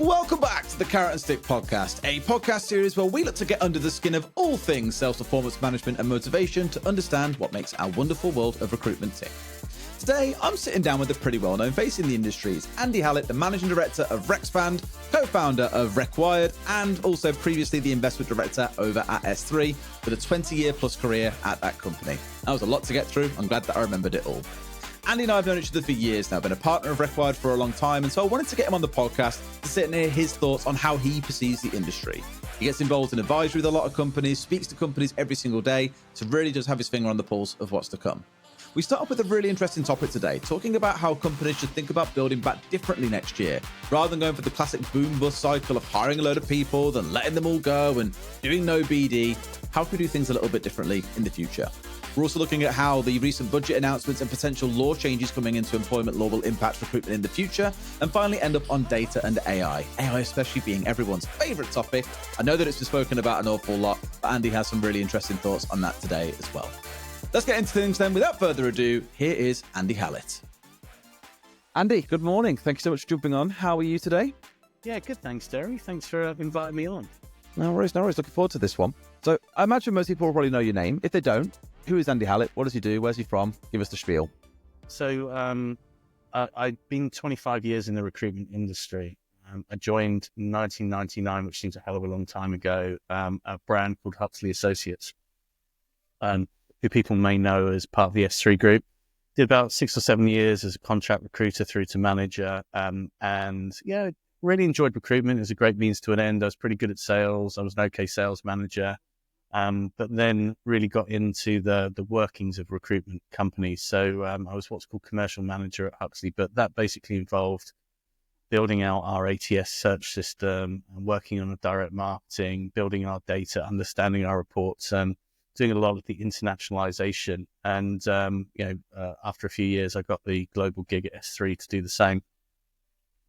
Welcome back to the Carrot&Stick podcast, a podcast series where we look to get under the skin of all things self-performance management and motivation to understand what makes our wonderful world of recruitment tick. Today, I'm sitting down with a pretty well-known face in the industries, Andy Hallett, the managing director of Recspand, co-founder of Recwired, and also previously the investment director over at ex-SThree, with a 20-year plus career at that company. That was a lot to get through. I'm glad that I remembered it all. Andy and I have known each other for years now, been a partner of Recwired for a long time, and so I wanted to get him on the podcast to sit and hear his thoughts on how he perceives the industry. He gets involved in advisory with a lot of companies, speaks to companies every single day, so really does have his finger on the pulse of what's to come. We start off with a really interesting topic today, talking about how companies should think about building back differently next year. Rather than going for the classic boom-bust cycle of hiring a load of people, then letting them all go and doing no BD, how can we do things a little bit differently in the future? We're also looking at how the recent budget announcements and potential law changes coming into employment law will impact recruitment in the future, and finally end up on data and AI. AI especially being everyone's favorite topic. I know that it's been spoken about an awful lot, but Andy has some really interesting thoughts on that today as well. Let's get into things then. Without further ado, here is Andy Hallett. Andy, good morning. Thank you so much for jumping on. How are you today? Yeah, good. Thanks, Derry. Thanks for inviting me on. No worries, no worries. Looking forward to this one. So I imagine most people will probably know your name. If they don't, who is Andy Hallett? What does he do? Where's he from? Give us the spiel. So I've been 25 years in the recruitment industry. I joined in 1999, which seems a hell of a long time ago, a brand called Huxley Associates, who people may know as part of the ex-SThree group. Did about 6 or 7 years as a contract recruiter through to manager. And yeah, really enjoyed recruitment. It was a great means to an end. I was pretty good at sales. I was an okay sales manager. But then really got into the workings of recruitment companies. So I was what's called commercial manager at Huxley, but that basically involved building out our ATS search system, working on the direct marketing, building our data, understanding our reports, doing a lot of the internationalization. And, after a few years, I got the global gig at ex-SThree to do the same.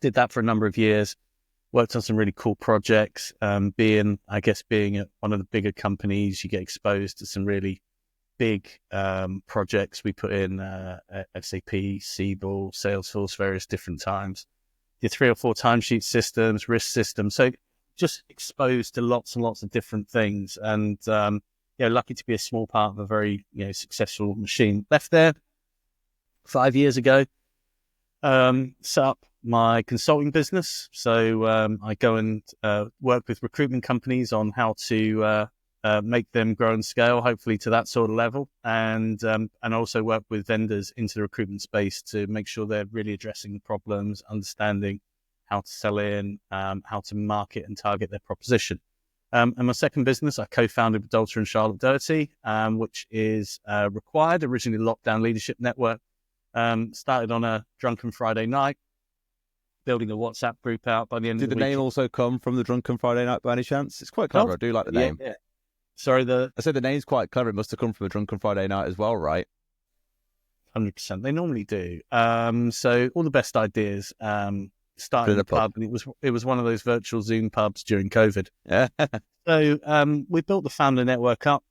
Did that for a number of years. Worked on some really cool projects. Being at one of the bigger companies, you get exposed to some really big projects. We put in SAP, Siebel, Salesforce, various different times. Did 3 or 4 timesheet systems, risk systems. So just exposed to lots and lots of different things. And lucky to be a small part of a very successful machine. Left there 5 years ago. Set up my consulting business. So I go and work with recruitment companies on how to make them grow and scale, hopefully to that sort of level, and also work with vendors into the recruitment space to make sure they're really addressing the problems, understanding how to sell in, how to market and target their proposition. And my second business, I co-founded with Dalter and Charlotte Doherty, which is Recwired, originally Lockdown Leadership Network. Started on a drunken Friday night, building a WhatsApp group out by the end of the week. Did the name also come from the drunken Friday night by any chance? It's quite clever. I do like the name. Yeah. Sorry, I said the name's quite clever. It must have come from a drunken Friday night as well, right? 100%. They normally do. So all the best ideas started in a pub, and it was one of those virtual Zoom pubs during COVID. Yeah. So we built the founder network up.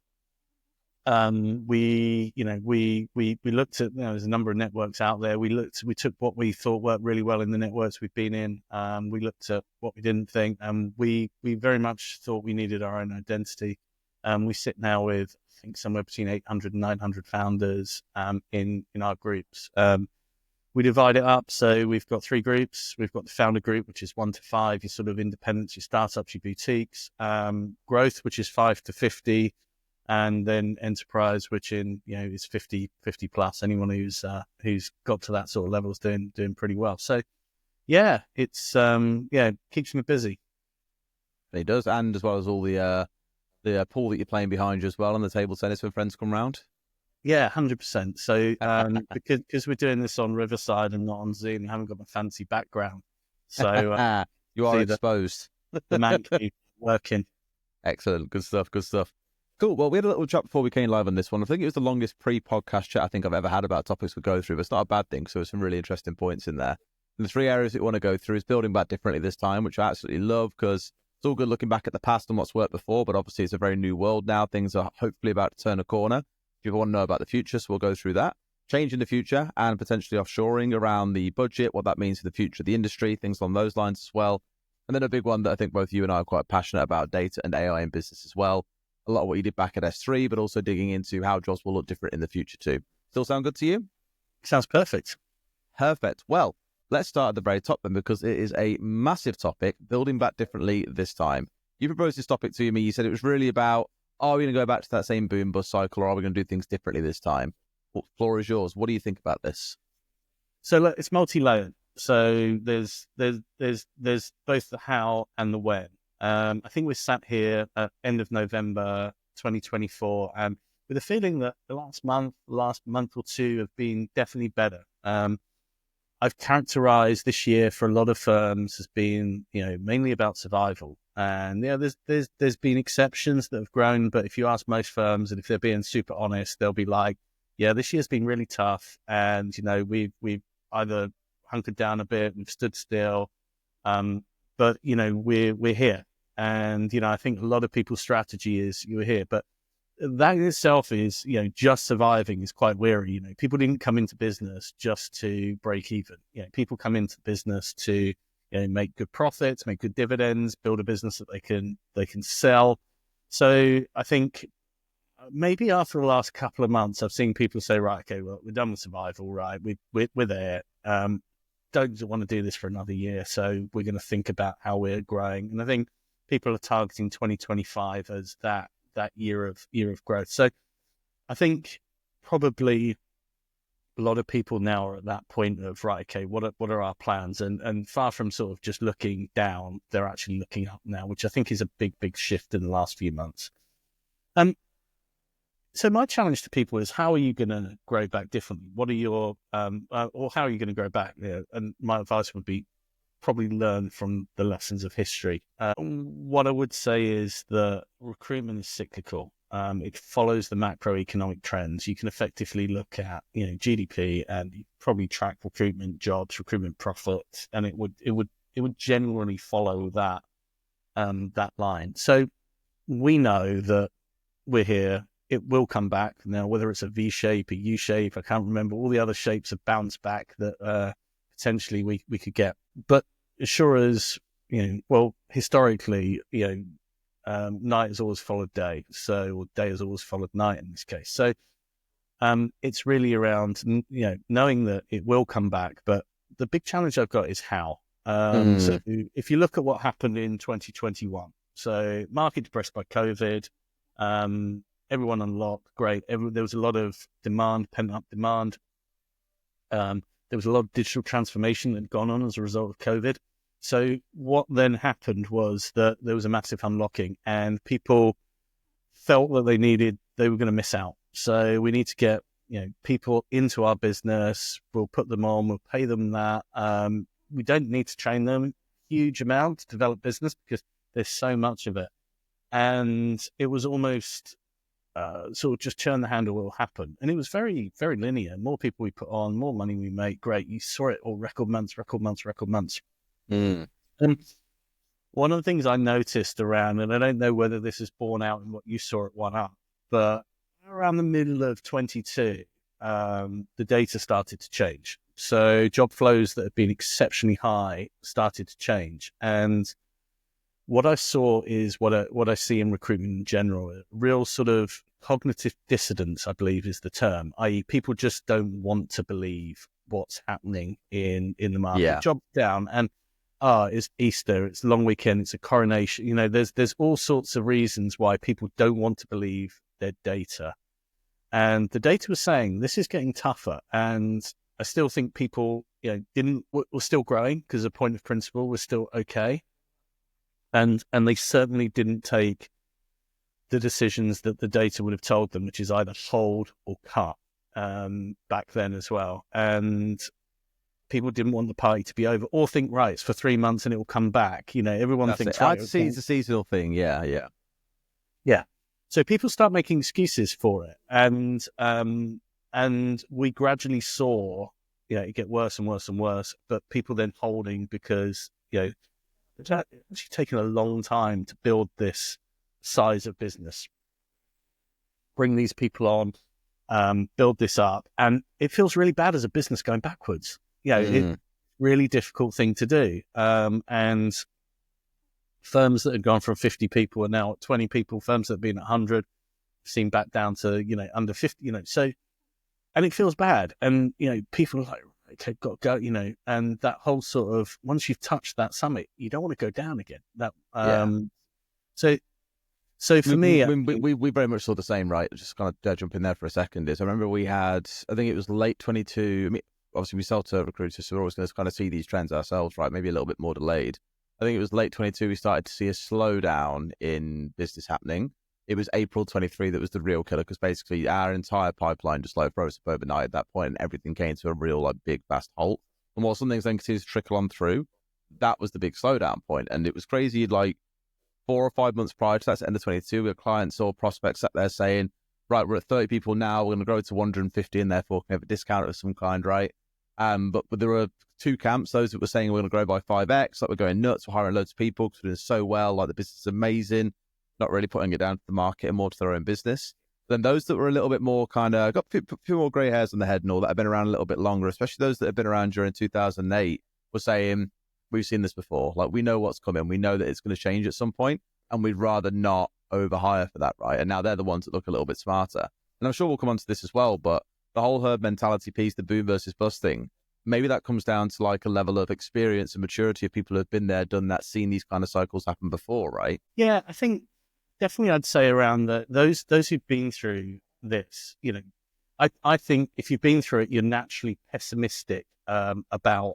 We looked at, there's a number of networks out there. We took what we thought worked really well in the networks we've been in. We looked at what we didn't think, and we very much thought we needed our own identity. We sit now with, I think, somewhere between 800 and 900 founders, in our groups. We divide it up. So we've got 3 groups. We've got the founder group, which is 1 to 5, your sort of independents, your startups, your boutiques, growth, which is 5 to 50. And then enterprise, which is 50 plus. Anyone who's got to that sort of level is doing pretty well. So yeah, it's keeps me busy. It does, and as well as all the pool that you're playing behind you as well, and the table tennis when friends come round. Yeah, 100%. So because we're doing this on Riverside and not on Zoom, I haven't got my fancy background. So you are exposed. The man keeps working. Excellent, good stuff. Cool. Well, we had a little chat before we came live on this one. I think it was the longest pre-podcast chat I think I've ever had about topics we go through, but it's not a bad thing. So there's some really interesting points in there. And the 3 areas that we want to go through is building back differently this time, which I absolutely love because it's all good looking back at the past and what's worked before, but obviously it's a very new world now. Things are hopefully about to turn a corner. If you want to know about the future, so we'll go through that. Change in the future and potentially offshoring around the budget, what that means for the future of the industry, things along those lines as well. And then a big one that I think both you and I are quite passionate about, data and AI in business as well. A lot of what you did back at S3, but also digging into how jobs will look different in the future too. Still sound good to you? Sounds perfect. Perfect. Well, let's start at the very top then, because it is a massive topic, building back differently this time. You proposed this topic to me. You said it was really about, are we going to go back to that same boom bust cycle, or are we going to do things differently this time? Well, floor is yours. What do you think about this? So look, it's multi-layered. So there's both the how and the when. I think we're sat here at end of November 2024, and with a feeling that the last month or two have been definitely better. I've characterized this year for a lot of firms as being, mainly about survival. And there's been exceptions that have grown, but if you ask most firms, and if they're being super honest, they'll be like, yeah, this year's been really tough, and we've either hunkered down a bit, we've stood still, but we're here. And I think a lot of people's strategy is you're here, but that in itself is, just surviving is quite weary. People didn't come into business just to break even. People come into business to, make good profits, make good dividends, build a business that they can sell. So I think maybe after the last couple of months, I've seen people say, right, okay, well, we're done with survival, right? We're there. Don't want to do this for another year. So we're going to think about how we're growing. And I think people are targeting 2025 as that year of growth. So I think probably a lot of people now are at that point of, right, okay, what are our plans? And far from sort of just looking down, they're actually looking up now, which I think is a big shift in the last few months. So my challenge to people is, how are you going to grow back differently? What are your, or how are you going to grow back? And my advice would be probably learn from the lessons of history. What I would say is that recruitment is cyclical. It follows the macroeconomic trends. You can effectively look at, GDP, and you probably track recruitment jobs, recruitment profits, and it would generally follow that line. So we know that we're here. It will come back. Now, whether it's a V shape, a U shape, I can't remember. All the other shapes have bounced back that potentially we could get. But as sure as, historically, night has always followed day. Or day has always followed night in this case. So it's really around, knowing that it will come back. But the big challenge I've got is how. So if you look at what happened in 2021, so market depressed by COVID, everyone unlocked, great. There was a lot of demand, pent-up demand. There was a lot of digital transformation that had gone on as a result of COVID. So what then happened was that there was a massive unlocking, and people felt that they were going to miss out. So we need to get, people into our business. We'll put them on, we'll pay them that. We don't need to train them a huge amount to develop business because there's so much of it. And it was almost sort of just turn the handle, will happen. And it was very, very linear. More people we put on, more money we make. Great. You saw it all, record months. And one of the things I noticed around, and I don't know whether this is borne out in what you saw at One Up, but around the middle of 22, the data started to change. So job flows that had been exceptionally high started to change. And what I saw is what I see in recruitment in general, a real sort of cognitive dissonance, I believe is the term, i.e. people just don't want to believe what's happening in the market. Yeah. Jobs down, and it's Easter, it's a long weekend, it's a coronation. There's all sorts of reasons why people don't want to believe their data. And the data was saying this is getting tougher. And I still think people, were still growing because the point of principle was still okay. And they certainly didn't take the decisions that the data would have told them, which is either hold or cut back then as well. And people didn't want the party to be over, or think, right, it's for 3 months and it will come back. Everyone That's thinks, it. right, It's a seasonal thing. Yeah. So people start making excuses for it. And we gradually saw, it get worse and worse and worse, but people then holding because, it's actually taken a long time to build this size of business, bring these people on, build this up. And it feels really bad as a business going backwards. It's a really difficult thing to do. And firms that had gone from 50 people are now at 20 people. Firms that have been at 100 seem back down to, under 50, so, and it feels bad. And, people are like, okay, got to go, and that whole sort of, once you've touched that summit, you don't want to go down again. So for me, we very much saw the same, right? Just kind of jump in there for a second. I remember we had, I think it was late 22. I mean, obviously we sell to recruiters, so we're always going to kind of see these trends ourselves, right? Maybe a little bit more delayed. I think it was late 22. We started to see a slowdown in business happening. It was April 23 that was the real killer, because basically our entire pipeline just froze up overnight at that point, and everything came to a real big fast halt. And while some things then continued to trickle on through, that was the big slowdown point. And it was crazy, 4 or 5 months prior to that, end of 22, we had clients or prospects sat there saying, right, we're at 30 people now, we're going to grow to 150 and therefore can have a discount of some kind, right? But there were two camps, those that were saying we're going to grow by 5x, we're going nuts, we're hiring loads of people because we're doing so well, the business is amazing, not really putting it down to the market and more to their own business. Then those that were a little bit more got a few more grey hairs on the head and all that, have been around a little bit longer, especially those that have been around during 2008, were saying, we've seen this before. We know what's coming. We know that it's going to change at some point, and we'd rather not overhire for that, right? And now they're the ones that look a little bit smarter. And I'm sure we'll come on to this as well, but the whole herd mentality piece, the boom versus bust thing, maybe that comes down to a level of experience and maturity of people who have been there, done that, seen these kind of cycles happen before, right? Yeah, I think definitely I'd say around those who've been through this, I think if you've been through it, you're naturally pessimistic about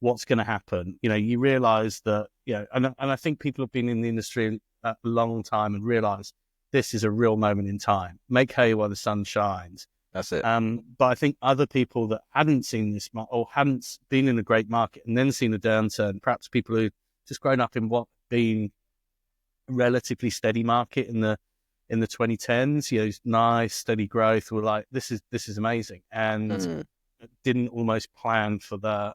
what's going to happen. You realize that, and I think people have been in the industry a long time and realize this is a real moment in time. Make hay while the sun shines. That's it. But I think other people that hadn't seen this or hadn't been in a great market and then seen a downturn, perhaps people who just grown up in what been a relatively steady market in the 2010s, nice steady growth, were like, this is amazing, and didn't almost plan for the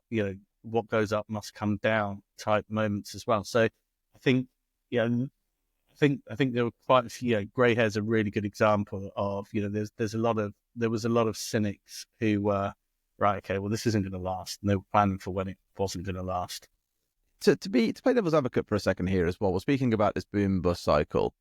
what goes up must come down type moments as well. So I think, I think there were quite a few, grey hair's a really good example of, there was a lot of cynics who were, right, okay, well, this isn't going to last. And they were planning for when it wasn't going to last. To play devil's advocate for a second here as well, we're speaking about this boom bust cycle.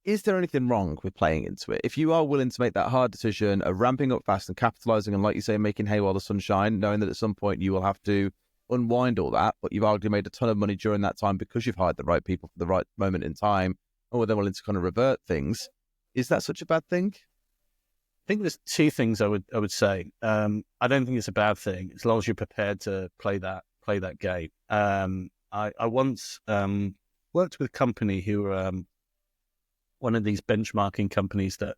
Is there anything wrong with playing into it? If you are willing to make that hard decision of ramping up fast and capitalizing on, like you say, making hay while the sun shines, knowing that at some point you will have to unwind all that, but you've arguably made a ton of money during that time because you've hired the right people for the right moment in time, or they're willing to kind of revert things, is that such a bad thing? I think there's two things I would say. I don't think it's a bad thing as long as you're prepared to play that game. I once worked with a company who one of these benchmarking companies that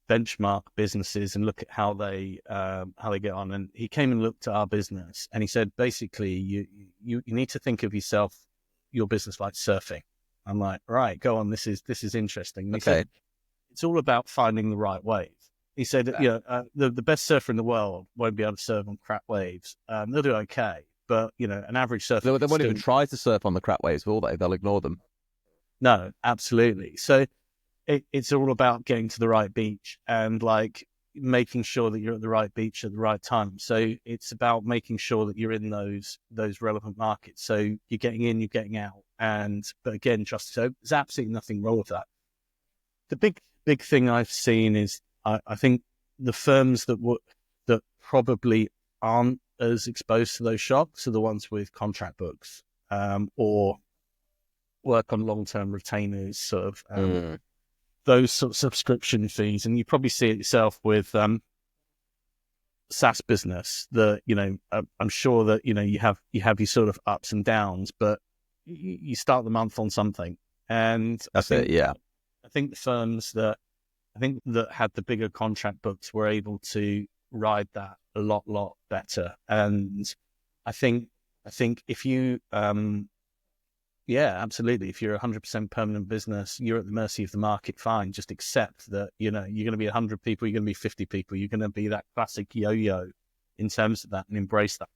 benchmark businesses and look at how they get on. And he came and looked at our business, and he said, basically, you need to think of your business like surfing. I'm like, right, go on. This is interesting. And he said, it's all about finding the right wave. He said, the best surfer in the world won't be able to surf on crap waves. They'll do okay, but an average surfer. They won't even try to surf on the crap waves, will they? They'll ignore them. No, absolutely. So it's all about getting to the right beach and making sure that you're at the right beach at the right time. So it's about making sure that you're in those relevant markets. So you're getting in, you're getting out. But again, so there's absolutely nothing wrong with that. The big thing I've seen is I think the firms that probably aren't as exposed to those shocks are the ones with contract books or work on long-term retainers, sort of those sort of subscription fees. And you probably see it yourself with SaaS business that, I'm sure that, you have your sort of ups and downs, but you start the month on something. And that's it. Yeah. I think the firms that had the bigger contract books were able to ride that a lot better. And I think if you, absolutely. If you're a 100% permanent business, you're at the mercy of the market. Fine. Just accept that, you're going to be 100 people, you're going to be 50 people. You're going to be that classic yo-yo in terms of that, and embrace that.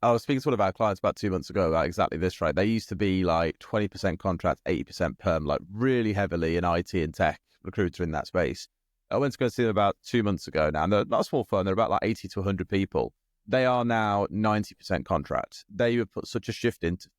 I was speaking to one of our clients about 2 months ago about exactly this, right? They used to be 20% contract, 80% perm, really heavily in IT and tech recruiter in that space. I went to go see them about 2 months ago now, and they're not a small firm. They're about 80 to 100 people. They are now 90% contract. They have put such a shift into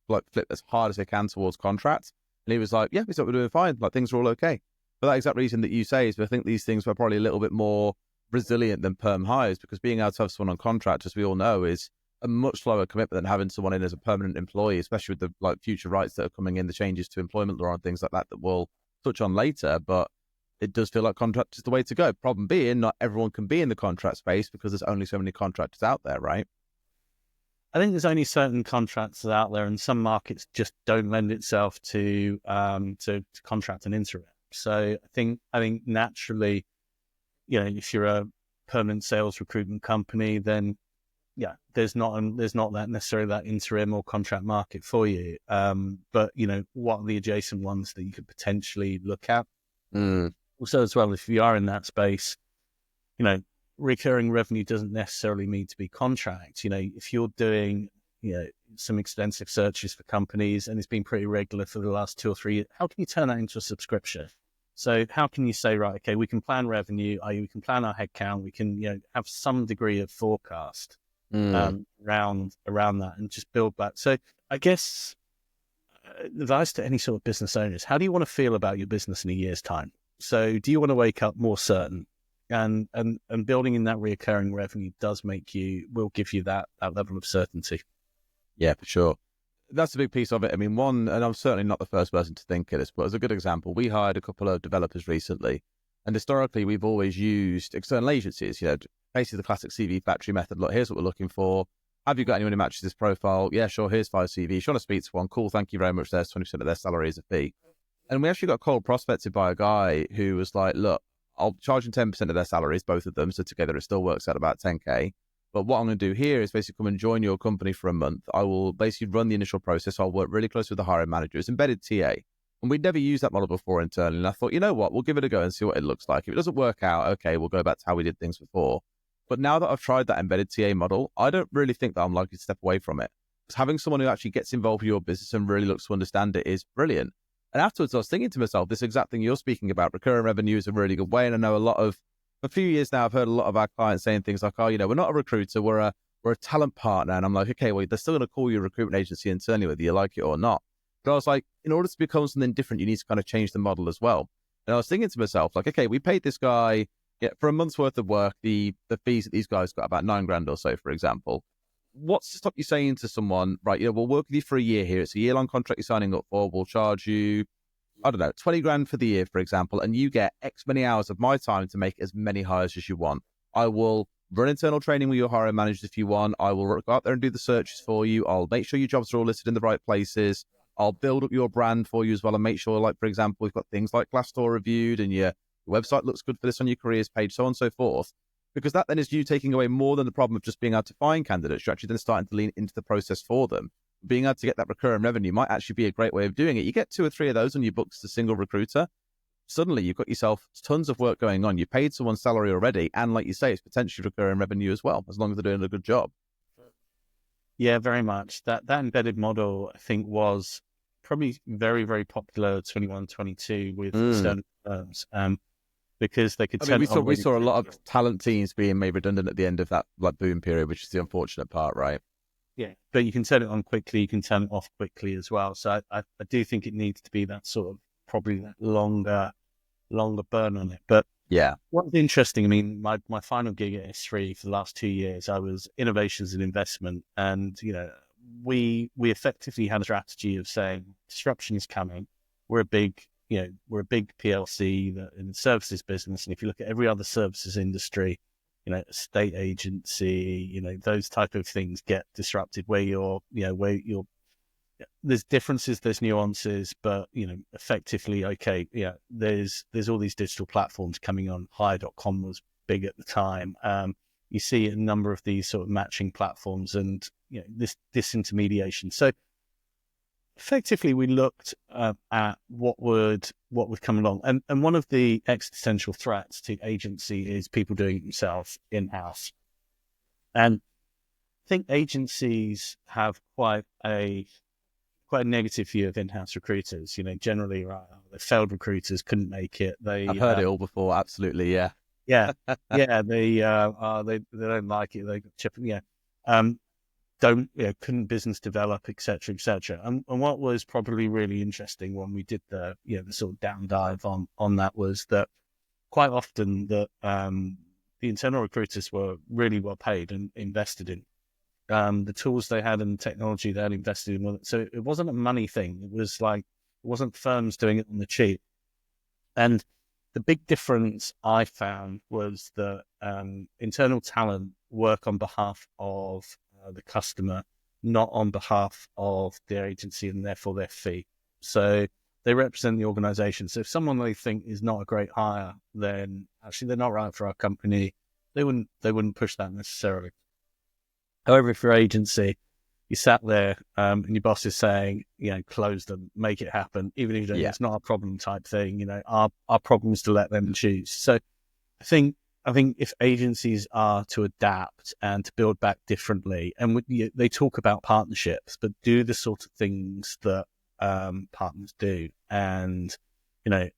like flip as hard as they can towards contracts. And he was like, yeah, we thought we're doing fine. Like things are all okay. For that exact reason that you say is I think these things were probably a little bit more resilient than perm hires, because being able to have someone on contract, as we all know, is a much lower commitment than having someone in as a permanent employee, especially with the like future rights that are coming in, the changes to employment law and things like that we'll touch on later. But it does feel like contract is the way to go. Problem being, not everyone can be in the contract space because there's only so many contractors out there, right? I think there's only certain contracts out there, and some markets just don't lend itself to contract and interim. So I think naturally, if you're a permanent sales recruitment company, then there's not that necessarily that interim or contract market for you. But what are the adjacent ones that you could potentially look at? Also, as well, if you are in that space, recurring revenue doesn't necessarily need to be contract. If you're doing, some extensive searches for companies and it's been pretty regular for the last 2 or 3 years, how can you turn that into a subscription? So how can you say, right, okay, we can plan revenue, we can plan our headcount, we can, have some degree of forecast around that and just build back. So I guess advice to any sort of business owners, how do you want to feel about your business in a year's time? So do you want to wake up more certain? And building in that recurring revenue will give you that level of certainty. Yeah, for sure. That's a big piece of it. I mean, one, and I'm certainly not the first person to think of this, but as a good example, we hired a couple of developers recently, and historically we've always used external agencies, basically the classic CV factory method. Look, here's what we're looking for. Have you got anyone who matches this profile? Yeah, sure. Here's 5 CVs. You want to speak to one? Cool. Thank you very much. There's 20% of their salary as a fee. And we actually got cold prospected by a guy who was like, look, I'll charge them 10% of their salaries, both of them. So together it still works out about 10K. But what I'm going to do here is basically come and join your company for a month. I will basically run the initial process. I'll work really close with the hiring manager. It's embedded TA. And we'd never used that model before internally. And I thought, you know what, we'll give it a go and see what it looks like. If it doesn't work out, okay, we'll go back to how we did things before. But now that I've tried that embedded TA model, I don't really think that I'm likely to step away from it. Because having someone who actually gets involved with your business and really looks to understand it is brilliant. And afterwards, I was thinking to myself, this exact thing you're speaking about, recurring revenue is a really good way. And I know for a few years now, I've heard a lot of our clients saying things like, oh, we're not a recruiter, we're a talent partner. And I'm like, okay, well, they're still going to call you a recruitment agency internally, whether you like it or not. But I was like, in order to become something different, you need to kind of change the model as well. And I was thinking to myself, like, okay, we paid this guy for a month's worth of work, the fees that these guys got about $9,000 or so, for example. What's to stop you saying to someone, right, we'll work with you for a year here. It's a year-long contract you're signing up for. We'll charge you, I don't know, 20 grand for the year, for example, and you get X many hours of my time to make as many hires as you want. I will run internal training with your hiring managers if you want. I will go out there and do the searches for you. I'll make sure your jobs are all listed in the right places. I'll build up your brand for you as well and make sure, like, for example, we've got things like Glassdoor reviewed and your website looks good for this on your careers page, so on and so forth. Because that then is you taking away more than the problem of just being able to find candidates. You're actually then starting to lean into the process for them. Being able to get that recurring revenue might actually be a great way of doing it. You get 2 or 3 of those on your books as a single recruiter. Suddenly you've got yourself tons of work going on. You paid someone's salary already. And like you say, it's potentially recurring revenue as well, as long as they're doing a good job. Yeah, very much. That embedded model, I think, was probably very, very popular 21, 22 with external firms. Because they could we saw a lot of talent teams being made redundant at the end of that boom period, which is the unfortunate part, right? Yeah, but you can turn it on quickly, you can turn it off quickly as well. So I do think it needs to be that sort of probably that longer burn on it. But yeah, what's interesting, I mean, my final gig at ex-SThree for the last 2 years, I was innovations and investment, and we effectively had a strategy of saying disruption is coming. We're a big PLC in the services business, and if you look at every other services industry, estate agency, those type of things get disrupted where there's differences, there's nuances, but effectively, okay, there's all these digital platforms coming on. Hire.com was big at the time. You see a number of these sort of matching platforms and this disintermediation. So effectively, we looked at what would come along, and one of the existential threats to agency is people doing it themselves in-house. And I think agencies have quite a negative view of in-house recruiters. Generally, right, the failed recruiters couldn't make it. I've heard it all before. Absolutely, yeah, yeah. They don't like it. They got chipping. Yeah. couldn't business develop, et cetera, et cetera. And what was probably really interesting when we did the sort of down dive on that was that quite often that the internal recruiters were really well paid and invested in the tools they had and the technology they had invested in. So it wasn't a money thing. It was like, it wasn't firms doing it on the cheap. And the big difference I found was that internal talent work on behalf of the customer, not on behalf of their agency and therefore their fee. So they represent the organization. So if someone they think is not a great hire, then actually they're not right for our company. They wouldn't push that necessarily. However, if your agency, you sat there and your boss is saying, close them, make it happen, even if you don't, it's not a problem type thing. Our problem is to let them choose. So I think if agencies are to adapt and to build back differently, and they talk about partnerships, but do the sort of things that partners do, and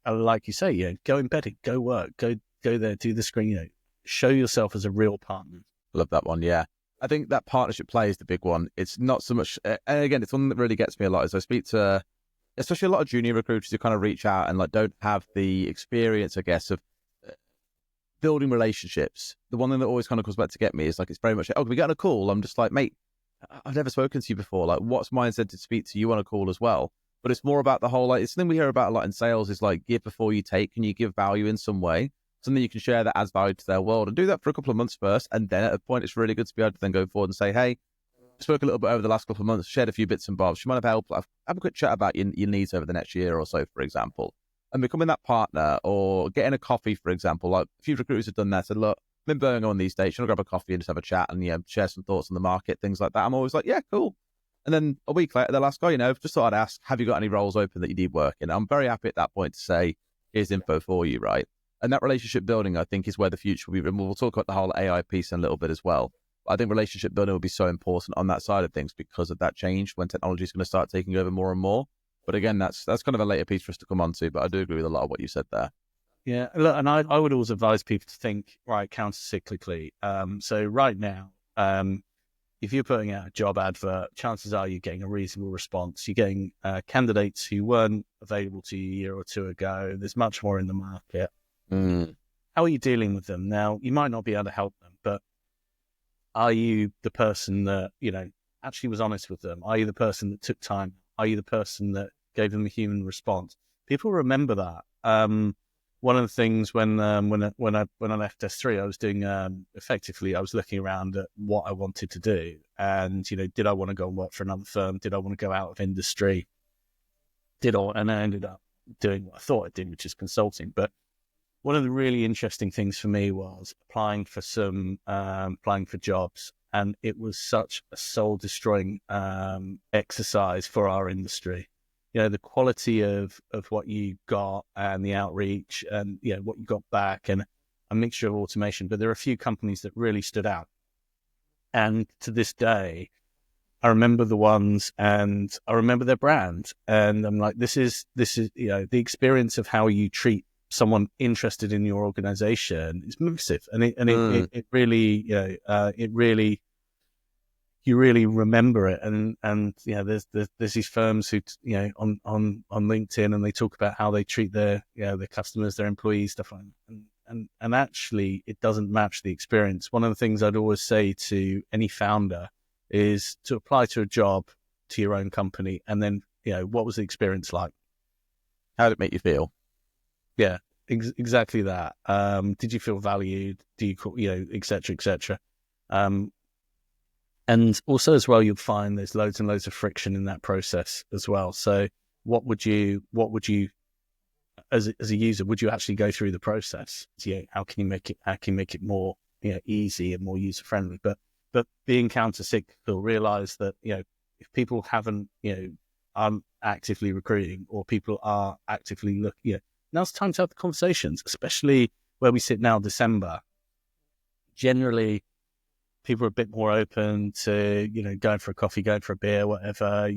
like you say, go embedded, go work, go there, do the screen, show yourself as a real partner. Love that one. Yeah. I think that partnership play is the big one. It's not so much, and again, it's one that really gets me a lot is I speak to, especially a lot of junior recruiters who kind of reach out and like don't have the experience, I guess, of building relationships. The one thing that always kind of comes back to get me is like, it's very much, can we get on a call? I'm just like, mate, I've never spoken to you before. Like, what's my incentive to speak to you on a call as well? But it's more about the whole, like, it's something we hear about a lot in sales is like, give before you take. Can you give value in some way? Something you can share that adds value to their world, and do that for a couple of months first. And then at a point, it's really good to be able to then go forward and say, hey, I spoke a little bit over the last couple of months, shared a few bits and bobs. You might have helped. Have a quick chat about your needs over the next year or so, for example. And becoming that partner or getting a coffee, for example. Like a few recruiters have done that. Said, look, I'm in Birmingham on these days. You want to grab a coffee and just have a chat and share some thoughts on the market, things like that. I'm always like, yeah, cool. And then a week later, they'll ask, just thought I'd ask, have you got any roles open that you need work in? I'm very happy at that point to say, here's info for you, right? And that relationship building, I think, is where the future will be. And we'll talk about the whole AI piece in a little bit as well. But I think relationship building will be so important on that side of things because of that change when technology is going to start taking over more and more. But again, that's kind of a later piece for us to come on to. But I do agree with a lot of what you said there. Yeah, look, and I would always advise people to think, right, counter-cyclically. So right now, if you're putting out a job advert, chances are you're getting a reasonable response. You're getting candidates who weren't available to you a year or two ago. There's much more in the market. How are you dealing with them? Now, you might not be able to help them, but are you the person that, actually was honest with them? Are you the person that took time? Are you the person that gave them a human response? People remember that. One of the things when I left ex-SThree, I was doing effectively, I was looking around at what I wanted to do, and did I want to go and work for another firm? Did I want to go out of industry? And I ended up doing what I thought I did, which is consulting. But one of the really interesting things for me was applying for jobs, and it was such a soul destroying exercise for our industry. The quality of what you got and the outreach and, what you got back and a mixture of automation. But there are a few companies that really stood out. And to this day, I remember the ones and I remember their brand. And I'm like, this is, the experience of how you treat someone interested in your organization is massive. And it really, you really remember it, and there's these firms who on LinkedIn, and they talk about how they treat their their customers, their employees, stuff like that. And actually it doesn't match the experience. One of the things I'd always say to any founder is to apply to a job to your own company, and then what was the experience like? How did it make you feel? Yeah, exactly that. Did you feel valued? Do you et cetera, et cetera. And also as well, you'll find there's loads and loads of friction in that process as well. So what would you, as a user, would you actually go through the process? How can you make it more easy and more user friendly? But being counter-cyclical, realize that if people aren't actively recruiting, or people are actively looking, now's the time to have the conversations, especially where we sit now, December. Generally, people are a bit more open to, going for a coffee, going for a beer, whatever.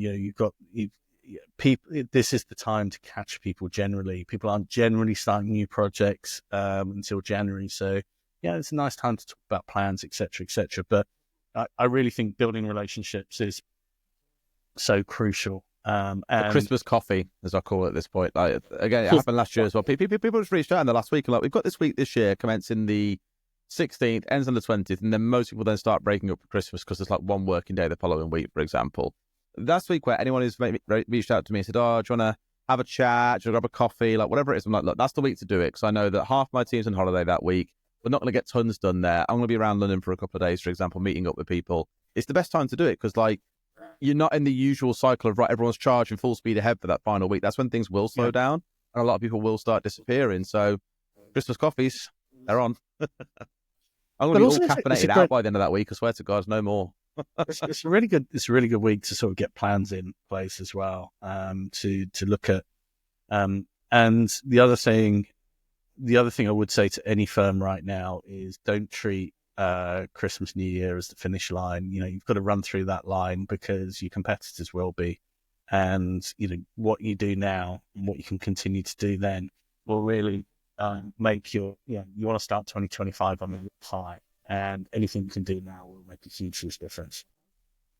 People. This is the time to catch people. Generally, people aren't generally starting new projects until January. So, it's a nice time to talk about plans, etc., etc. But I really think building relationships is so crucial. The And Christmas coffee, as I call it at this point. Like, again, it happened last year as well. People just reached out in the last week and like, we've got this week this year commencing the 16th, ends on the 20th, and then most people then start breaking up for Christmas because it's like one working day the following week, for example. That's week where anyone who's reached out to me and said, oh, do you want to have a chat? Do you want to grab a coffee? Like, whatever it is. I'm like, look, that's the week to do it because I know that half my team's on holiday that week. We're not going to get tons done there. I'm going to be around London for a couple of days, for example, meeting up with people. It's the best time to do it because, like, you're not in the usual cycle of, right, everyone's charging full speed ahead for that final week. That's when things will slow down and a lot of people will start disappearing. So Christmas coffees, they're on. I'm going to be all caffeinated out by the end of that week. I swear to God, no more. It's a really good week to sort of get plans in place as well, to look at. And the other thing I would say to any firm right now is don't treat Christmas, New Year as the finish line. You know, you've got to run through that line because your competitors will be, and you know what you do now and what you can continue to do then will really make you want to start 2025 on a high, and anything you can do now will make a huge difference.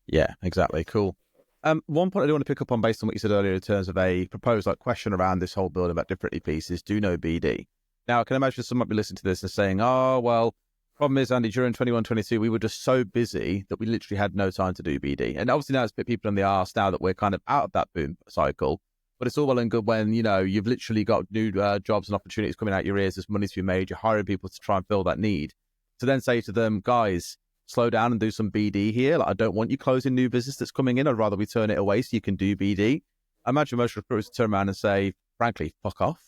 Yeah, exactly. Cool. One point I do want to pick up on based on what you said earlier in terms of a proposed like question around this whole building about differently pieces. Do know BD. Now, I can imagine some might be listening to this and saying, oh, well, problem is, Andy, during 21-22, we were just so busy that we literally had no time to do BD. And obviously now it's put people in the arse now that we're kind of out of that boom cycle. But it's all well and good when, you know, you've literally got new jobs and opportunities coming out your ears. There's money to be made. You're hiring people to try and fill that need. To then say to them, guys, slow down and do some BD here. Like, I don't want you closing new business that's coming in. I'd rather we turn it away so you can do BD. I imagine most recruiters turn around and say, frankly, fuck off.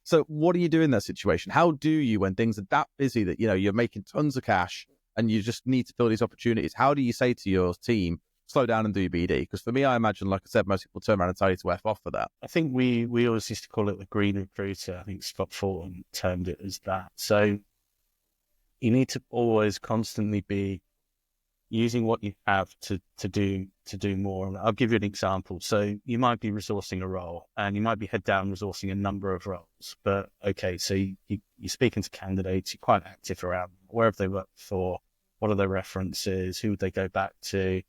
So what do you do in that situation? How do you, when things are that busy that, you know, you're making tons of cash and you just need to fill these opportunities, how do you say to your team, slow down and do BD? Because for me, I imagine, like I said, most people turn around and tell you to F off for that. I think we always used to call it the green recruiter. I think Scott Fulton termed it as that. So you need to always constantly be using what you have to do more. And I'll give you an example. So you might be resourcing a role and you might be head down resourcing a number of roles. But okay, so you're speaking to candidates, you're quite active around where have they worked for, what are their references, who would they go back to?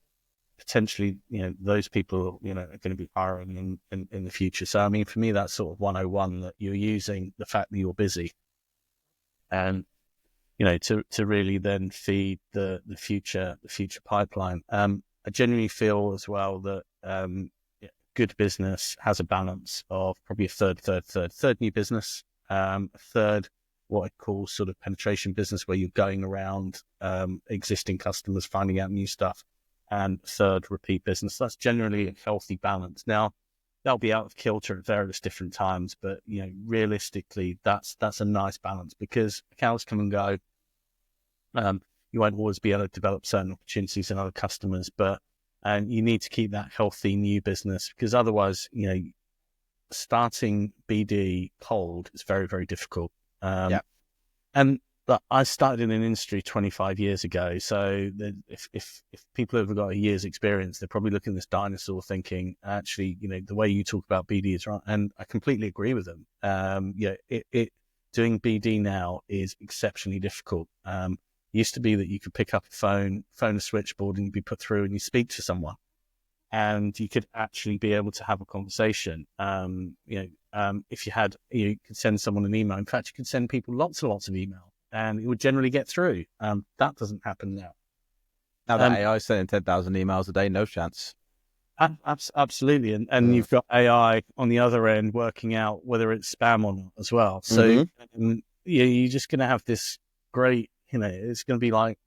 Potentially, you know, those people, you know, are going to be hiring in the future. So, I mean, for me, that's sort of 101, that you're using the fact that you're busy and, you know, to really then feed the future pipeline. I genuinely feel as well that good business has a balance of probably a third new business, a third what I call sort of penetration business where you're going around existing customers, finding out new stuff, and third repeat business. That's generally a healthy balance. Now, that'll be out of kilter at various different times, but you know, realistically, that's a nice balance because accounts come and go. You won't always be able to develop certain opportunities in other customers, but you need to keep that healthy new business because otherwise, you know, starting BD cold is very, very difficult. And but I started in an industry 25 years ago, so if people have got a year's experience, they're probably looking at this dinosaur thinking, actually, you know, the way you talk about BD is right, and I completely agree with them. Doing BD now is exceptionally difficult. It used to be that you could pick up a phone a switchboard, and you'd be put through, and you speak to someone, and you could actually be able to have a conversation. If you could send someone an email. In fact, you could send people lots and lots of email, and it would generally get through. That doesn't happen now. Now that AI is sending 10,000 emails a day, no chance. Absolutely. And you've got AI on the other end working out whether it's spam or not as well. So you're just going to have this great, you know, it's going to be like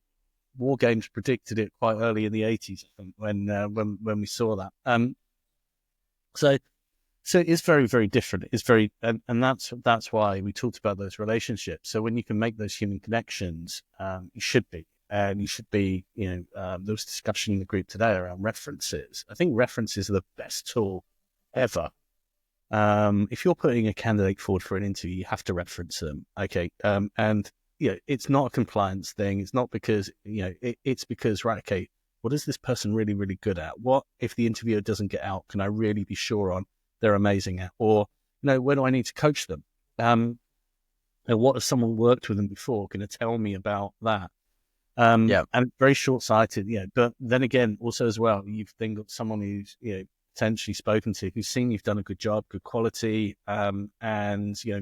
War Games predicted it quite early in the 80s, I think, when we saw that. So it's very, very different. It's very, and that's why we talked about those relationships. So when you can make those human connections, you should be, you know, there was discussion in the group today around references. I think references are the best tool ever. If you're putting a candidate forward for an interview, you have to reference them. Okay. And you know, it's not a compliance thing. It's not because, you know, it's because, right, okay, what is this person really, really good at? What if the interviewer doesn't get out? Can I really be sure on they're amazing at? Or, you know, where do I need to coach them? And what has someone worked with them before going to tell me about that? And very short-sighted, but then again, also as well, you've then got someone who's, potentially spoken to, who's seen you've done a good job, good quality, and,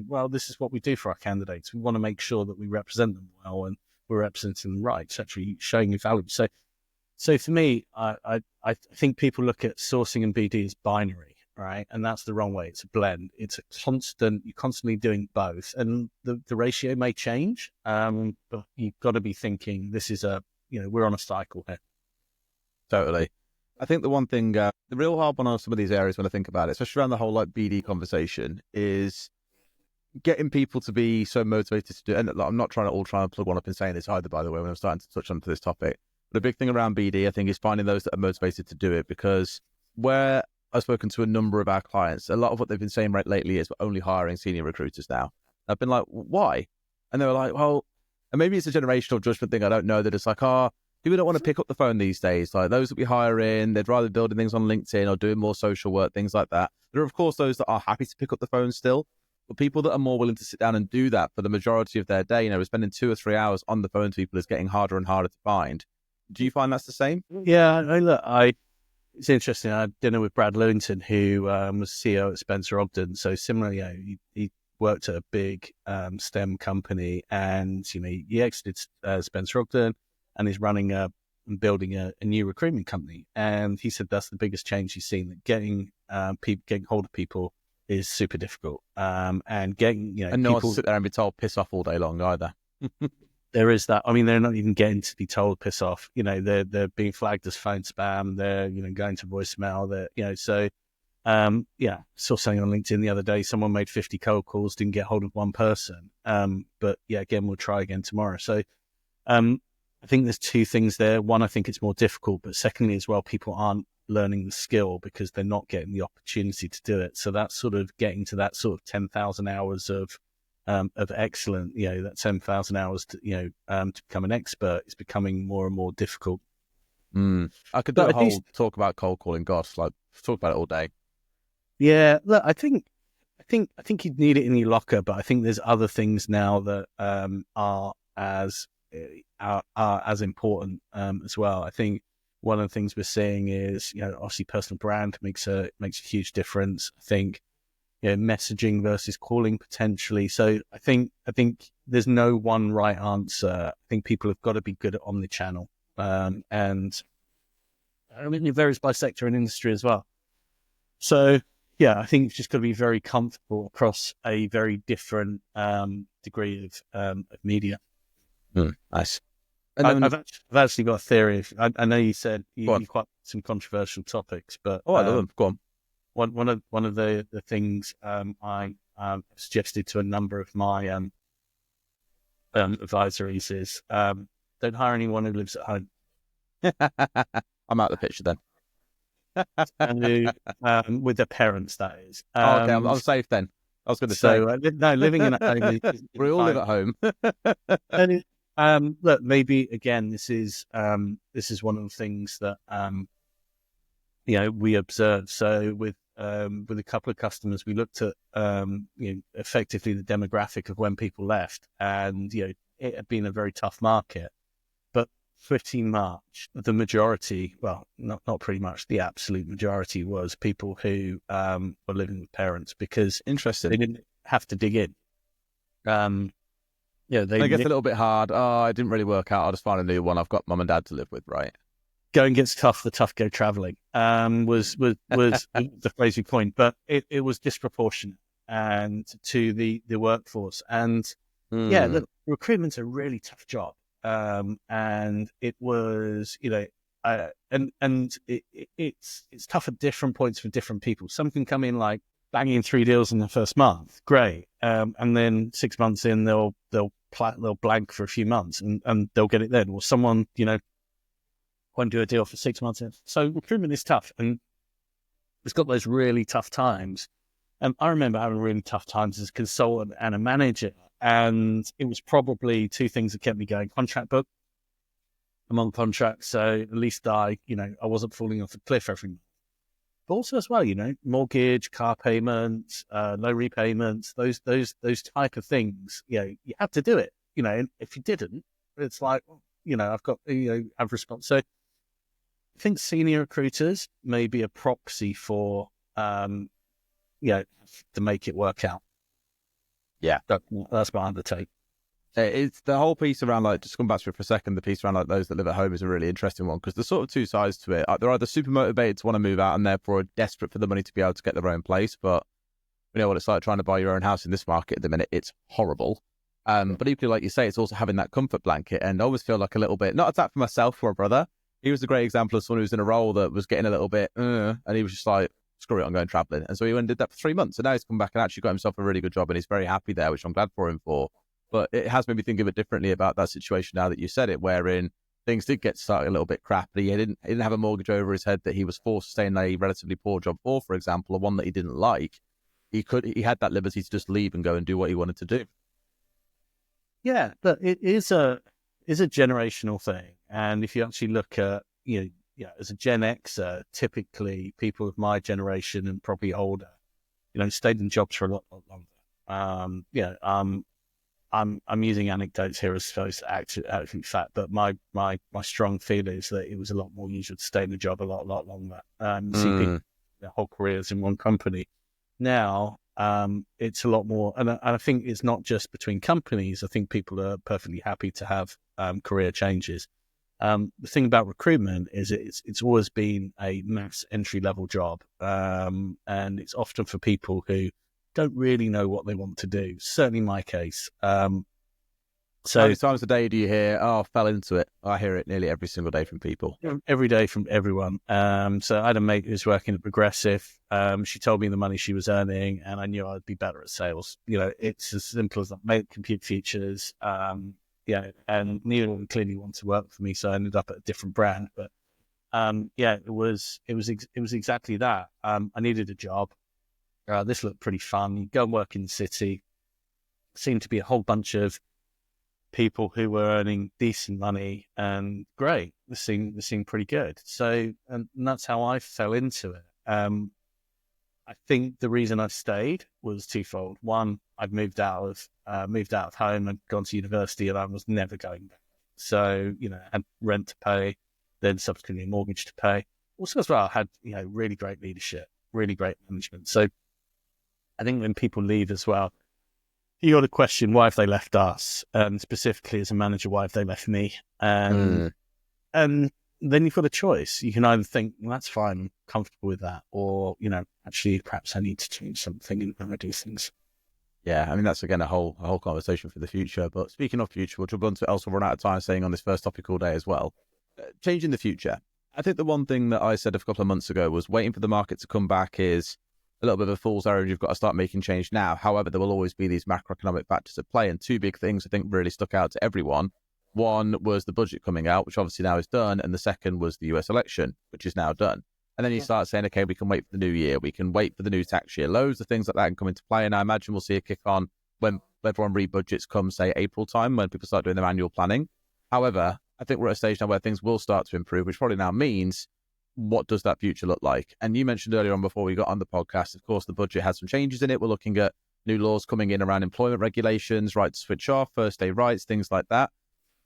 well, this is what we do for our candidates. We want to make sure that we represent them well and we're representing them right, it's actually showing you value. So for me, I think people look at sourcing and BD as binary, right? And that's the wrong way. It's a blend. It's a constant, you're constantly doing both. And the ratio may change, but you've got to be thinking this is we're on a cycle here. Totally. I think the one thing, the real hard one on some of these areas when I think about it, especially around the whole BD conversation, is getting people to be so motivated to do it. And I'm not trying to plug one up and saying this either, by the way, when I'm starting to touch onto this topic. The big thing around BD, I think, is finding those that are motivated to do it, because where I've spoken to a number of our clients, a lot of what they've been saying lately is we're only hiring senior recruiters now. I've been like, why? And they were like, well, and maybe it's a generational judgment thing. I don't know. That it's like, people don't want to pick up the phone these days. Like those that we hire in, they'd rather building things on LinkedIn or doing more social work, things like that. There are, of course, those that are happy to pick up the phone still, but people that are more willing to sit down and do that for the majority of their day, spending 2 or 3 hours on the phone to people is getting harder and harder to find. Do you find that's the same? Yeah, it's interesting. I had dinner with Brad Lewington, who was CEO at Spencer Ogden. So similarly, he worked at a big STEM company, and he exited Spencer Ogden, and he's running building a new recruitment company. And he said that's the biggest change he's seen. That getting hold of people is super difficult, and getting and no one sit there and be told piss off all day long either. There is that. I mean, they're not even getting to be told piss off. They're being flagged as phone spam. They're going to voicemail. So saw something on LinkedIn the other day. Someone made 50 cold calls, didn't get hold of one person. But again, we'll try again tomorrow. So I think there's two things there. One, I think it's more difficult, but secondly as well, people aren't learning the skill because they're not getting the opportunity to do it. So that's sort of getting to that sort of 10,000 hours of excellent, that 10,000 hours to become an expert is becoming more and more difficult. I could do a whole talk about cold calling. Gosh, talk about it all day. Yeah, look, I think you'd need it in your locker, but I think there's other things now that are as important as well. I think one of the things we're seeing is obviously personal brand makes a huge difference. I think messaging versus calling potentially. So I think there's no one right answer. I think people have got to be good at omnichannel, and I mean it varies by sector and industry as well. So I think you've just got to be very comfortable across a very different degree of media. Nice. And I've actually got a theory. I know you said you quite some controversial topics, but I love them. Go on. One of the things I suggested to a number of my advisories is don't hire anyone who lives at home. I'm out of the picture then. And who, with their parents, that is. Okay, I'm safe then. I was going to say. No, living in a home is we all live at home. And look, maybe again, this is one of the things that we observed. So with a couple of customers, we looked at effectively the demographic of when people left, and it had been a very tough market. But pretty much the majority, well, not pretty much, the absolute majority was people who were living with parents because interesting, they didn't have to dig in. I guess a little bit hard. Oh, it didn't really work out. I'll just find a new one. I've got mum and dad to live with, right? Going gets tough, the tough go travelling, was the phrase you coined, but it was disproportionate and to the workforce. And look, recruitment's a really tough job. And it was, it's tough at different points for different people. Some can come in like banging 3 deals in the first month, great. And then 6 months in, they'll blank for a few months and they'll get it then. Or someone, won't do a deal for 6 months in. So recruitment is tough, and it's got those really tough times. And I remember having really tough times as a consultant and a manager. And it was probably two things that kept me going. Contract book. I'm on contract, so at least I wasn't falling off a cliff every month. But also as well, mortgage, car payments, no repayments, those type of things. You had to do it. And if you didn't, it's like, I've got, have response. So I think senior recruiters may be a proxy for, to make it work out. Yeah. That's my undertake. It's the whole piece around, like, just come back to it for a second, the piece around like those that live at home is a really interesting one, because there's sort of two sides to it. They're either super motivated to want to move out and therefore are desperate for the money to be able to get their own place, but you know what it's like trying to buy your own house in this market at the minute. It's horrible. But equally, like you say, it's also having that comfort blanket, and I always feel like a little bit, not that for myself, for a brother. He was a great example of someone who was in a role that was getting a little bit, and he was just like, screw it, I'm going travelling. And so he went and did that for 3 months, and now he's come back and actually got himself a really good job, and he's very happy there, which I'm glad for him for. But it has made me think of it differently about that situation now that you said it, wherein things did get started a little bit crappy. He didn't have a mortgage over his head that he was forced to stay in a relatively poor job for example, or one that he didn't like. He had that liberty to just leave and go and do what he wanted to do. Yeah, but it is a generational thing. And if you actually look at, as a Gen Xer, typically people of my generation and probably older, stayed in jobs for a lot longer. I'm using anecdotes here as opposed to actually fact, but my strong feeling is that it was a lot more usual to stay in the job a lot longer. See people their whole careers in one company. Now, it's a lot more, and I think it's not just between companies. I think people are perfectly happy to have career changes. The thing about recruitment is it's always been a mass entry level job, and it's often for people who don't really know what they want to do. Certainly my case. So how many times a day do you hear, "Oh, fell into it"? I hear it nearly every single day from people. Every day from everyone. So I had a mate who was working at Progressive. She told me the money she was earning, and I knew I'd be better at sales. It's as simple as that. Make compute features. And neither of them clearly want to work for me, so I ended up at a different brand. But it was exactly that. I needed a job. This looked pretty fun. You go and work in the city. Seemed to be a whole bunch of people who were earning decent money, and great. This seemed pretty good. So, and that's how I fell into it. I think the reason I stayed was twofold. One, I'd moved out of home and gone to university, and I was never going back. So, I had rent to pay, then subsequently a mortgage to pay. Also, as well, I had really great leadership, really great management. So, I think when people leave as well, you got to question why have they left us, and specifically as a manager, why have they left me? And then you've got a choice. You can either think, well, that's fine, I'm comfortable with that, or actually, perhaps I need to change something in how I do things. Yeah, I mean, that's again a whole conversation for the future. But speaking of future, we'll jump on to it else. We'll run out of time staying on this first topic all day as well. Changing the future. I think the one thing that I said a couple of months ago was waiting for the market to come back is a little bit of a fool's errand. You've got to start making change now. However, there will always be these macroeconomic factors at play, and two big things I think really stuck out to everyone. One was the budget coming out, which obviously now is done, and the second was the US election, which is now done. And then you start saying, okay, we can wait for the new year, we can wait for the new tax year. Loads of things like that can come into play, and I imagine we'll see a kick on when everyone re-budgets come, say, April time, when people start doing their annual planning. However, I think we're at a stage now where things will start to improve, which probably now means, what does that future look like? And you mentioned earlier on before we got on the podcast, of course, the budget has some changes in it. We're looking at new laws coming in around employment regulations, right to switch off, first day rights, things like that.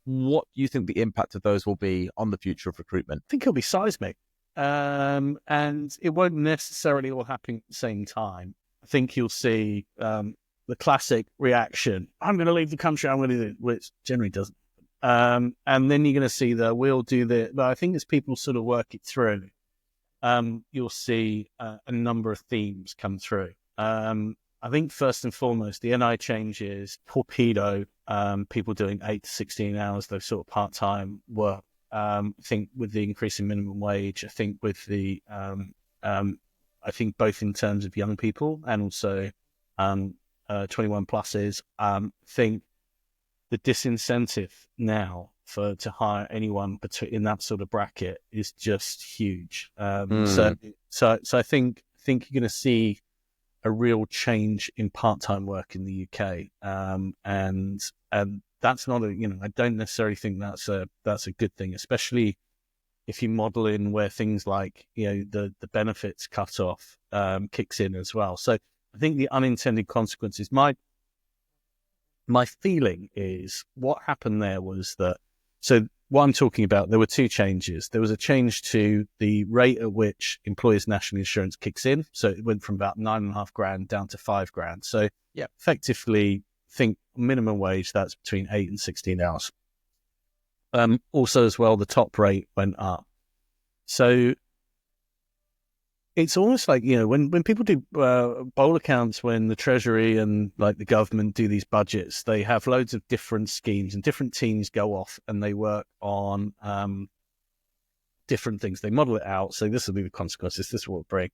What do you think the impact of those will be on the future of recruitment? I think it'll be seismic. And it won't necessarily all happen at the same time. I think you'll see the classic reaction, I'm going to leave the country, I'm going to do it, which generally doesn't. And then you're going to see that we'll do the, but I think as people sort of work it through, you'll see a number of themes come through. I think first and foremost, the NI changes torpedo people doing 8 to 16 hours, those sort of part-time work. I think with the increase in minimum wage, I think with the, I think both in terms of young people and also 21 pluses, I think the disincentive now to hire anyone in that sort of bracket is just huge. So I think you're going to see a real change in part-time work in the UK, and that's not I don't necessarily think that's a good thing, especially if you model in where things like the benefits cut off kicks in as well. So I think the unintended consequences. My feeling is what happened there was that So what I'm talking about, there were two changes. There was a change to the rate at which employers' national insurance kicks in. So it went from about $9,500 down to $5,000. So effectively, think minimum wage, that's between 8 and 16 hours. Also as well, the top rate went up. So it's almost like, when people do bowl accounts, when the Treasury and like the government do these budgets, they have loads of different schemes and different teams go off and they work on different things. They model it out. So this will be the consequences. This will bring.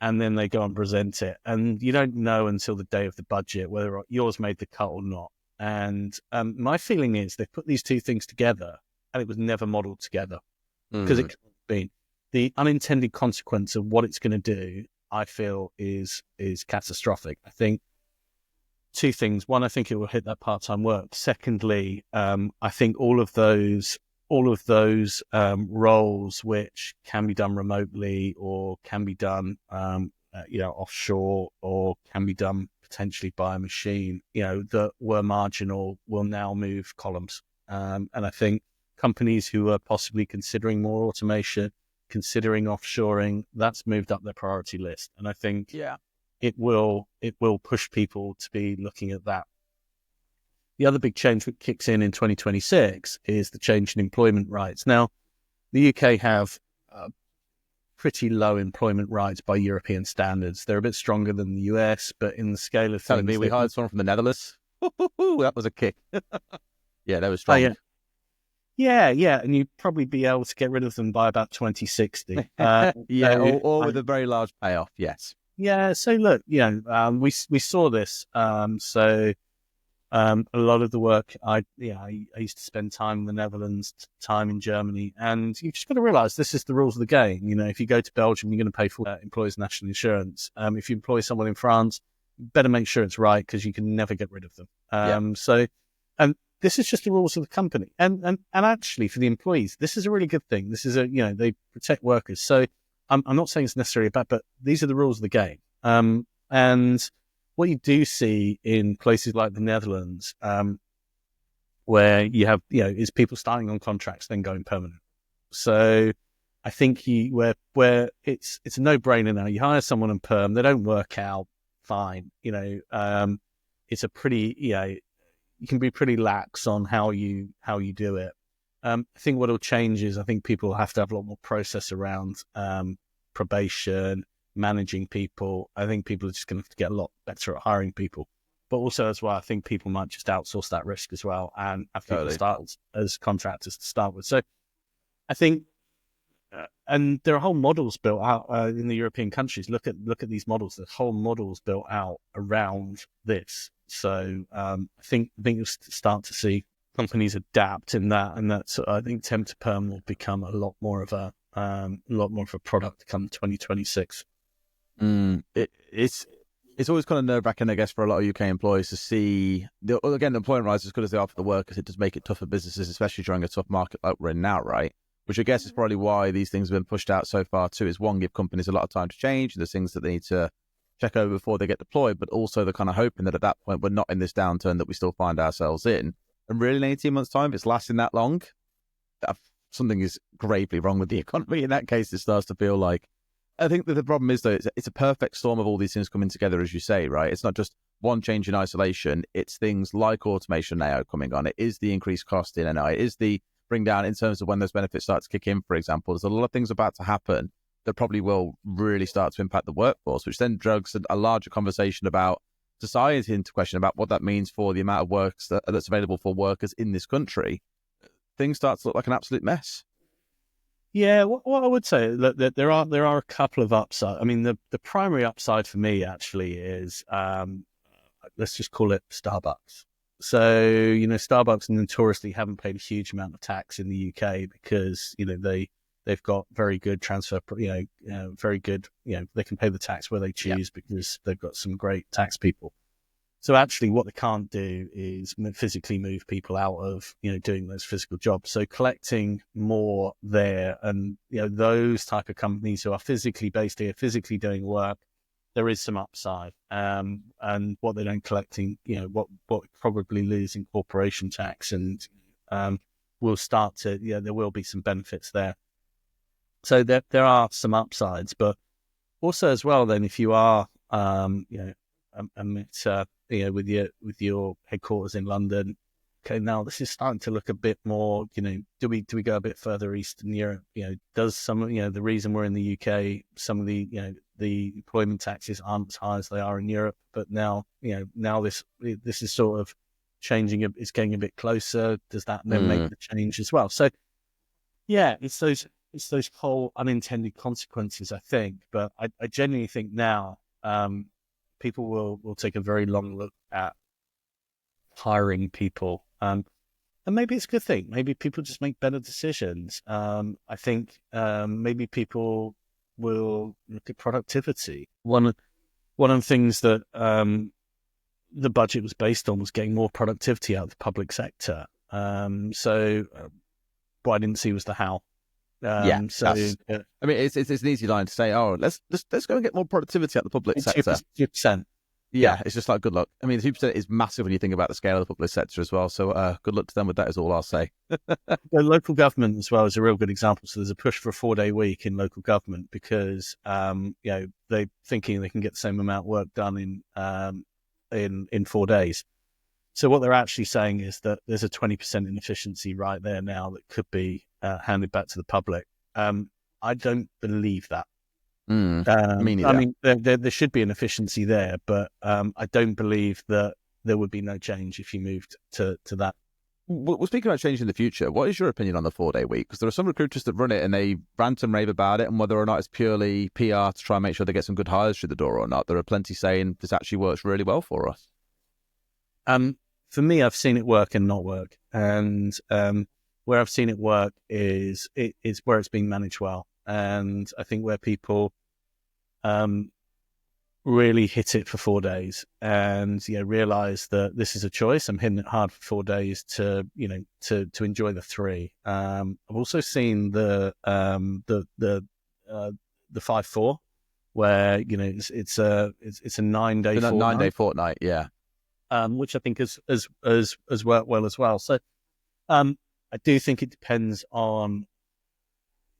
And then they go and present it. And you don't know until the day of the budget whether yours made the cut or not. And my feeling is they put these two things together and it was never modeled together because it could have been. The unintended consequence of what it's going to do, I feel, is catastrophic. I think two things. One, I think it will hit that part-time work. Secondly, I think all of those roles which can be done remotely or can be done, offshore or can be done potentially by a machine, that were marginal will now move columns. And I think companies who are possibly considering more automation, considering offshoring, that's moved up their priority list. And I think it will push people to be looking at that. The other big change that kicks in 2026 is the change in employment rights. Now, the UK have pretty low employment rights by European standards. They're a bit stronger than the US, but in the scale of Telling things... me we hired someone from the Netherlands. That was a kick. Yeah, they were strong. Oh, yeah, and you'd probably be able to get rid of them by about 2060. Or with a very large payoff, yes. Yeah, so look, we saw this. A lot of the work, I used to spend time in the Netherlands, time in Germany, and you've just got to realise this is the rules of the game. If you go to Belgium, you're going to pay for employers' national insurance. If you employ someone in France, better make sure it's right because you can never get rid of them. And this is just the rules of the company. And actually, for the employees, this is a really good thing. This is they protect workers. So I'm not saying it's necessarily bad, but these are the rules of the game. And what you do see in places like the Netherlands, where you have, is people starting on contracts, then going permanent. So I think where it's a no-brainer now. You hire someone on perm, they don't work out, fine. It's a pretty, you can be pretty lax on how you do it. I think what will change is I think people have to have a lot more process around probation, managing people. I think people are just going to have to get a lot better at hiring people. But also as well, I think people might just outsource that risk as well and have people start as contractors to start with. So I think, and there are whole models built out in the European countries. Look at these models. There's whole models built out around this. So I think you'll start to see companies adapt in that, and that's I think temp to perm will become a lot more of a product come 2026. It's always kind of nerve-wracking, I guess, for a lot of UK employees to see the employment rights as good as they are for the workers. It does make it tough for businesses, especially during a tough market like we're in now, right? Which I guess is probably why these things have been pushed out so far too. Is one, give companies a lot of time to change. There's things that they need to check over before they get deployed, but also they're kind of hoping that at that point we're not in this downturn that we still find ourselves in. And really, in 18 months' time, if it's lasting that long, something is gravely wrong with the economy. In that case, it starts to feel like. I think that the problem is, though, it's a perfect storm of all these things coming together, as you say, right? It's not just one change in isolation. It's things like automation now coming on. It is the increased cost in NI. It is the bring down in terms of when those benefits start to kick in, for example. There's a lot of things about to happen that probably will really start to impact the workforce, which then drags a larger conversation about society into question about what that means for the amount of work that's available for workers in this country. Things start to look like an absolute mess. Yeah, what I would say that there are a couple of upsides. I mean, the primary upside for me actually is let's just call it Starbucks. So Starbucks notoriously haven't paid a huge amount of tax in the UK because they've got very good transfer. Very good. They can pay the tax where they choose because they've got some great tax people. So actually what they can't do is physically move people out of, doing those physical jobs. So collecting more there and, those type of companies who are physically based here, physically doing work, there is some upside. And what they don't collecting, what probably lose in corporation tax and will start to, there will be some benefits there. So there are some upsides, but also as well, then if you are, with your headquarters in London, okay, now this is starting to look a bit more, do we go a bit further east in Europe? Does some, the reason we're in the UK, some of the, the employment taxes aren't as high as they are in Europe, but now this is sort of changing, it's getting a bit closer. Does that then make the change as well? So yeah, it's those whole unintended consequences, I think. But I genuinely think now people will take a very long look at hiring people. And maybe it's a good thing. Maybe people just make better decisions. I think maybe people will look at productivity. One of the things that the budget was based on was getting more productivity out of the public sector. So what I didn't see was the how. I mean, it's an easy line to say, oh, let's go and get more productivity at the public sector. 2%. Yeah, it's just like, good luck. I mean, 2% is massive when you think about the scale of the public sector as well. So good luck to them with that is all I'll say. The local government as well is a real good example. So there's a push for a 4-day week in local government because, they're thinking they can get the same amount of work done in 4 days. So what they're actually saying is that there's a 20% inefficiency right there now that could be handed back to the public. I don't believe that. I mean, there should be an efficiency there, but I don't believe that there would be no change if you moved to that. Well, speaking about change in the future, what is your opinion on the 4-day week? Because there are some recruiters that run it and they rant and rave about it, and whether or not it's purely PR to try and make sure they get some good hires through the door or not, there are plenty saying this actually works really well for us. For me, I've seen it work and not work, and where I've seen it work is where it's being managed well, and I think where people really hit it for 4 days and realize that this is a choice. I'm hitting it hard for 4 days to enjoy the 3. I've also seen the 5-4 where it's a 9-day fortnight. 9-day fortnight, yeah. Which I think has worked well as well. So I do think it depends on.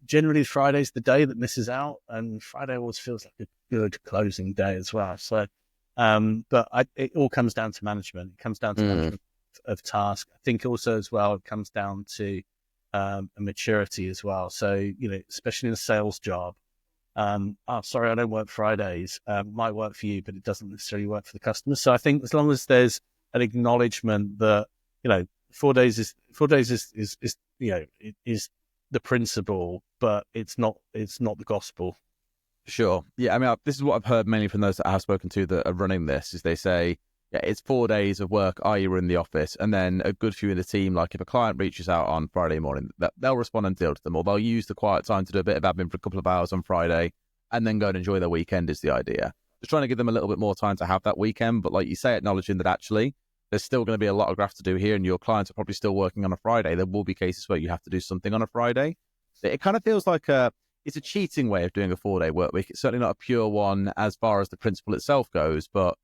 Generally, Friday's the day that misses out, and Friday always feels like a good closing day as well. So, but it all comes down to management. It comes down to management of task. I think also as well, it comes down to a maturity as well. So, especially in a sales job, sorry, I don't work Fridays. Might work for you, but it doesn't necessarily work for the customer. So I think as long as there's an acknowledgement that 4 days is the principle, but it's not the gospel. Sure. Yeah. I mean, this is what I've heard mainly from those that I have spoken to that are running this. Is they say, yeah, it's 4 days of work. You're in the office, and then a good few in the team. Like if a client reaches out on Friday morning, they'll respond and deal to them, or they'll use the quiet time to do a bit of admin for a couple of hours on Friday, and then go and enjoy their weekend. Is the idea. Just trying to give them a little bit more time to have that weekend, but like you say, acknowledging that actually there's still going to be a lot of graft to do here, and your clients are probably still working on a Friday. There will be cases where you have to do something on a Friday. It kind of feels like it's a cheating way of doing a 4-day work week. It's certainly not a pure one as far as the principle itself goes, but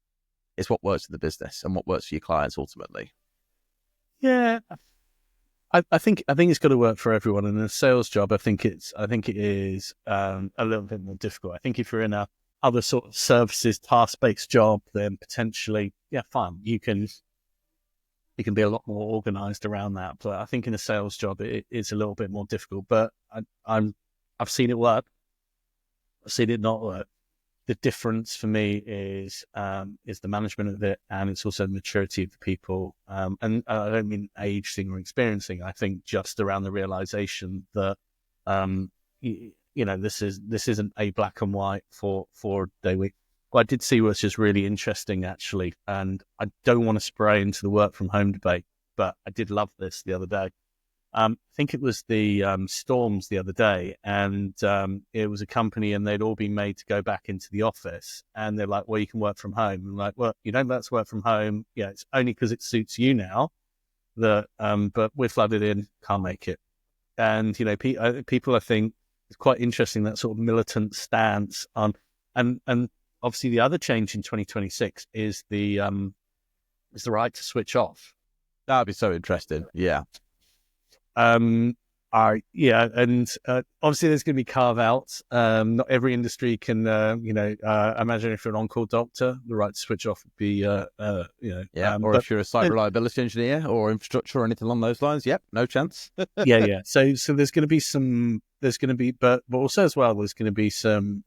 it's what works for the business and what works for your clients ultimately. Yeah, I think it's got to work for everyone. And in a sales job, I think it is a little bit more difficult. I think if you're in a other sort of services task-based job, then potentially, yeah, fine, you can be a lot more organized around that. But I think in a sales job, it's a little bit more difficult. But I've seen it work. I've seen it not work. The difference for me is the management of it, and it's also the maturity of the people. And I don't mean age thing or experiencing. I think just around the realization that this isn't a black and white 4-day week. What I did see was just really interesting, actually, and I don't want to spray into the work from home debate, but I did love this the other day. I think it was the storms the other day, and it was a company, and they'd all been made to go back into the office, and they're like, well, you can work from home. I'm like, well, let's work from home. Yeah, it's only because it suits you now that, but we're flooded in, can't make it. And, people, I think, it's quite interesting, that sort of militant stance on, and obviously the other change in 2026 is the right to switch off. That'd be so interesting. Yeah. And obviously there's going to be carve outs. Not every industry can, imagine if you're an on-call doctor, the right to switch off would be, or if you're a site reliability engineer or infrastructure or anything along those lines, no chance. yeah. So there's going to be but also as well, there's going to be some,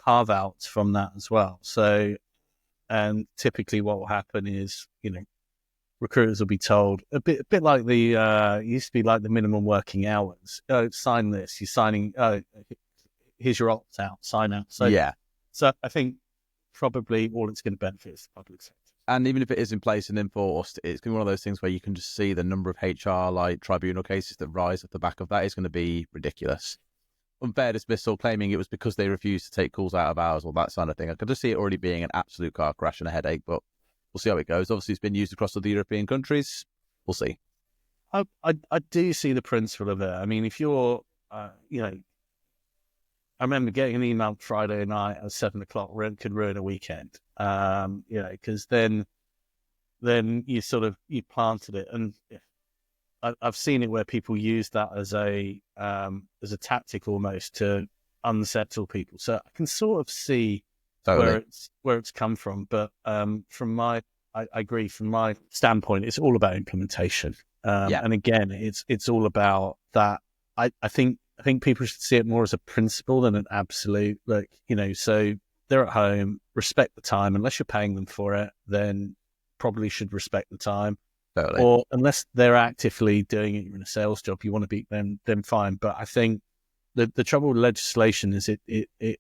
carve outs from that as well. So, and typically what will happen is, recruiters will be told a bit like the it used to be like the minimum working hours. Oh, sign this. You're signing. Here's your opt out. Sign out. So So I think probably all it's going to benefit is the public sector. And even if it is in place and enforced, it's going to be one of those things where you can just see the number of HR tribunal cases that rise off the back of that is going to be ridiculous. Unfair dismissal, claiming it was because they refused to take calls out of hours or that sort of thing. I could just see it already being an absolute car crash and a headache, but we'll see how it goes. Obviously, it's been used across other European countries. We'll see. I do see the principle of it. I mean, if you're, I remember getting an email Friday night at 7:00 could ruin a weekend. Because then you planted it, and I've seen it where people use that as a tactic almost to unsettle people. So I can sort of see where it's come from, but I agree. From my standpoint, it's all about implementation. And again, it's all about that. I think people should see it more as a principle than an absolute. So they're at home, respect the time. Unless you're paying them for it, then probably should respect the time. Totally. Or unless they're actively doing it, you're in a sales job, you want to beat them, then fine. But I think the trouble with legislation is it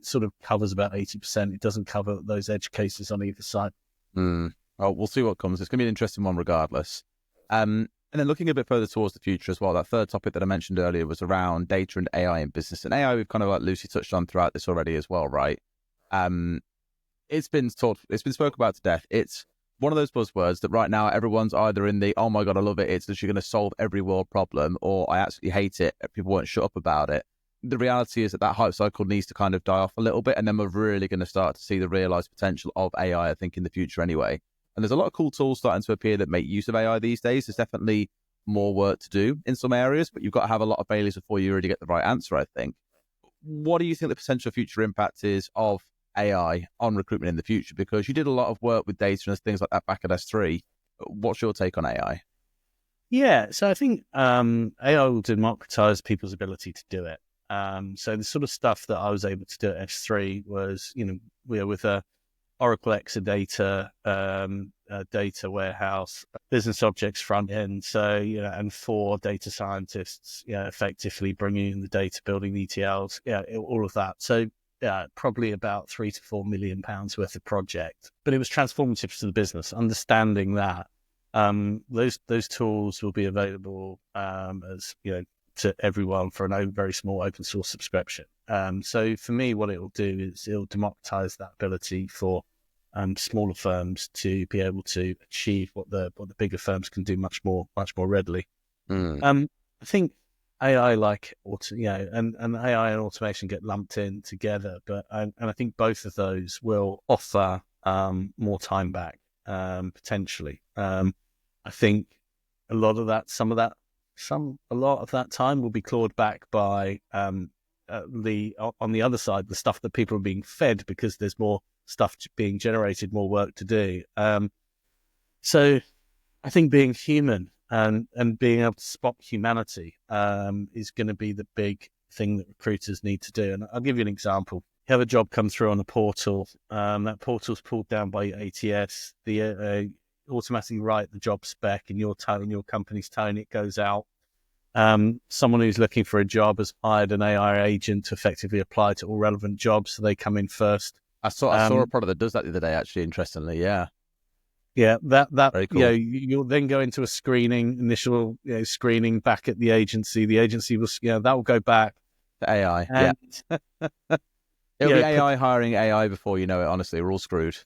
sort of covers about 80%. It doesn't cover those edge cases on either side. Well, we'll see what comes. It's going to be an interesting one regardless. And then looking a bit further towards the future as well, that third topic that I mentioned earlier was around data and AI in business. And AI, we've kind of loosely touched on throughout this already as well, right? It's been spoken about to death. It's one of those buzzwords that right now everyone's either in the, oh my God, I love it, it's literally going to solve every world problem, or I absolutely hate it, people won't shut up about it. The reality is that hype cycle needs to kind of die off a little bit, and then we're really going to start to see the realized potential of AI, I think, in the future anyway. And there's a lot of cool tools starting to appear that make use of AI these days. There's definitely more work to do in some areas, but you've got to have a lot of failures before you really get the right answer, I think. What do you think the potential future impact is of AI on recruitment in the future? Because you did a lot of work with data and things like that back at ex-SThree. What's your take on AI? Yeah, so I think AI will democratize people's ability to do it. So the sort of stuff that I was able to do at ex-SThree was, with a Oracle Exadata data warehouse, business objects front end. So, and 4 data scientists, effectively bringing in the data, building the ETLs, all of that. So, probably about £3 to £4 million worth of project, but it was transformative to the business. Understanding that those tools will be available as to everyone for a very small open source subscription. So for me, what it will do is it'll democratize that ability for smaller firms to be able to achieve what the bigger firms can do much more readily. I think AI and AI and automation get lumped in together, but and I think both of those will offer more time back potentially. I think a lot of that time will be clawed back by on the other side, the stuff that people are being fed because there's more stuff being generated, more work to do. So I think being human and being able to spot humanity is going to be the big thing that recruiters need to do. And I'll give you an example. You have a job come through on a portal. That portal's pulled down by ATS. The automatically write the job spec in your tone, in your company's tone. It goes out. Someone who's looking for a job has hired an AI agent to effectively apply to all relevant jobs, so they come in first. I saw a product that does that the other day, actually, interestingly. Yeah, that very cool. You'll then go into a initial screening back at the agency. The agency will that will go back to AI. It'll be AI hiring AI before you know it. Honestly, we're all screwed.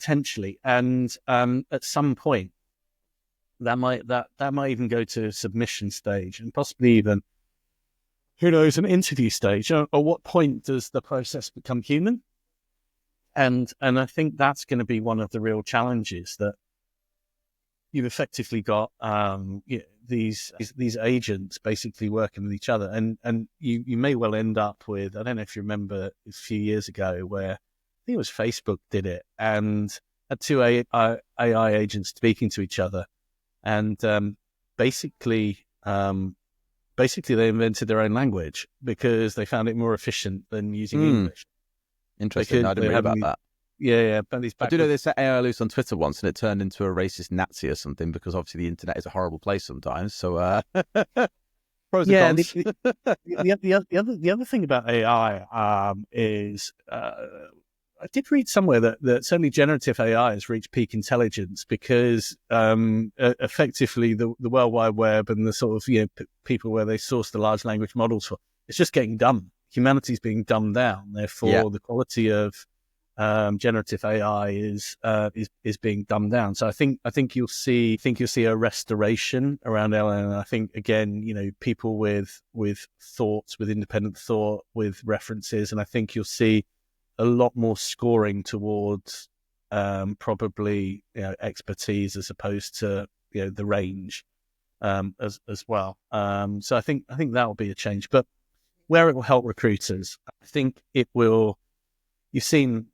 Potentially, and at some point that might even go to submission stage, and possibly even, who knows, an interview stage. At what point does the process become human? And I think that's going to be one of the real challenges, that you've effectively got these agents basically working with each other, and you may well end up with, I don't know if you remember a few years ago where I think it was Facebook did it, and had two AI agents speaking to each other, and basically they invented their own language because they found it more efficient than using English. Interesting. Because I didn't read about that. Yeah. But I do know they set AI loose on Twitter once, and it turned into a racist Nazi or something, because obviously the internet is a horrible place sometimes. So, pros and cons. The other thing about AI is I did read somewhere that certainly generative AI has reached peak intelligence because effectively the World Wide Web and the sort of people where they source the large language models for, it's just getting dumb. Humanity's being dumbed down. Therefore, the quality of generative AI is being dumbed down. So I think you'll see a restoration around AI. And I think again, people with thoughts, with independent thought, with references, and I think you'll see a lot more scoring towards probably expertise as opposed to the range as well. So I think that will be a change. But where it will help recruiters, I think it will. You've seen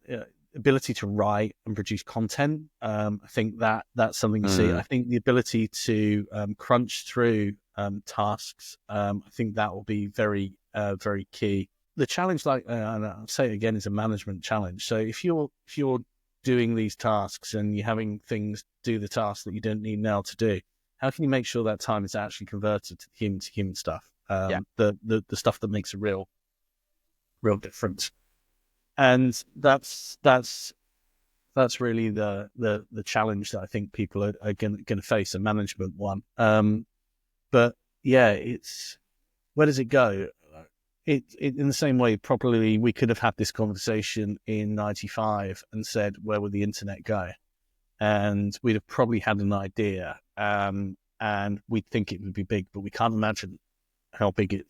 ability to write and produce content. I think that's something you see. I think the ability to crunch through tasks. I think that will be very very key. The challenge, and I'll say it again, is a management challenge. So if you're doing these tasks and you're having things do the tasks that you don't need now to do, how can you make sure that time is actually converted to human stuff? The stuff that makes a real difference. And that's really the challenge that I think people are going to face, a management one. But yeah, where does it go? It in the same way, probably we could have had this conversation in '95 and said, where would the internet go? And we'd have probably had an idea, and we'd think it would be big, but we can't imagine how big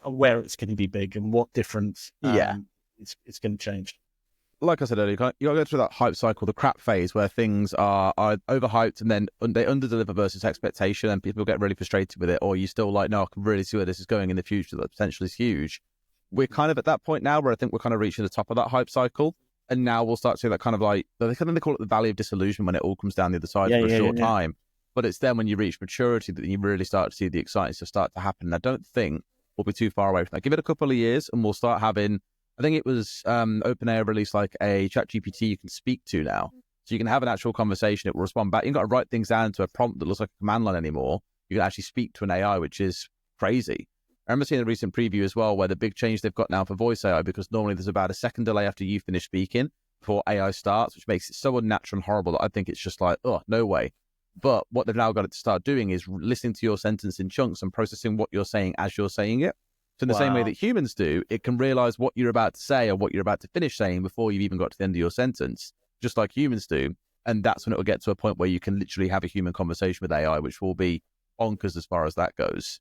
where it's going to be big and what difference it's going to change. Like I said earlier, you got to go through that hype cycle, the crap phase, where things are overhyped and then they underdeliver versus expectation, and people get really frustrated with it. Or you still like, no, I can really see where this is going in the future. That potential is huge. We're kind of at that point now where I think we're kind of reaching the top of that hype cycle, and now we'll start to see that kind of like they call it the valley of disillusion when it all comes down the other side for a short time. But it's then when you reach maturity that you really start to see the exciting stuff start to happen. And I don't think we'll be too far away from that. Give it a couple of years, and we'll start having. I think it was OpenAI released like a ChatGPT you can speak to now. So you can have an actual conversation. It will respond back. You haven't got to write things down into a prompt that looks like a command line anymore. You can actually speak to an AI, which is crazy. I remember seeing a recent preview as well where the big change they've got now for voice AI, because normally there's about a second delay after you finish speaking before AI starts, which makes it so unnatural and horrible that I think it's just like, oh, no way. But what they've now got it to start doing is listening to your sentence in chunks and processing what you're saying as you're saying it. So in the same way that humans do, it can realize what you're about to say or what you're about to finish saying before you've even got to the end of your sentence, just like humans do. And that's when it will get to a point where you can literally have a human conversation with AI, which will be bonkers as far as that goes.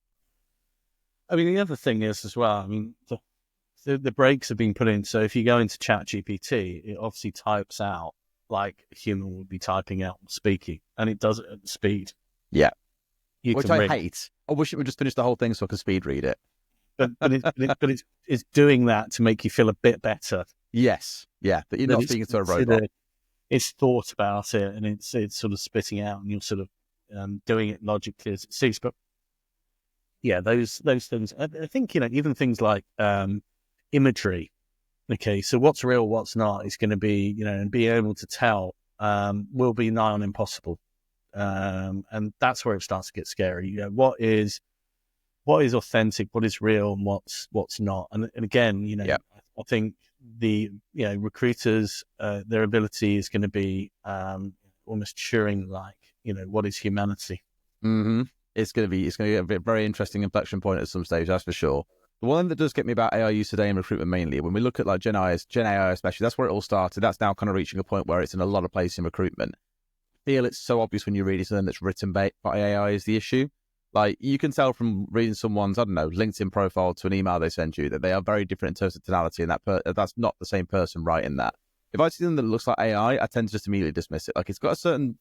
I mean, the other thing is as well, I mean, the brakes have been put in. So if you go into ChatGPT, it obviously types out like a human would be typing out speaking, and it does it at speed. Yeah. Which I hate. I wish it would just finish the whole thing so I could speed read it. But it's doing that to make you feel a bit better. Yes, yeah, that you're not speaking to a robot. It's thought about it, and it's sort of spitting out, and you're sort of doing it logically as it sees. But yeah, those things. I think even things like imagery. Okay, so what's real, what's not is going to be and being able to tell will be nigh on impossible, and that's where it starts to get scary. What is authentic, what is real, and what's not. And again, I think the recruiters, their ability is going to be almost Turing like. What is humanity? Mm-hmm. It's going to be a very interesting inflection point at some stage, that's for sure. The one that does get me about AI use today in recruitment mainly, when we look at like Gen AI especially, that's where it all started. That's now kind of reaching a point where it's in a lot of places in recruitment. I feel it's so obvious when you read something that's written by AI is the issue. Like, you can tell from reading someone's, LinkedIn profile to an email they send you that they are very different in terms of tonality, and that's not the same person writing that. If I see something that looks like AI, I tend to just immediately dismiss it. Like, it's got a certain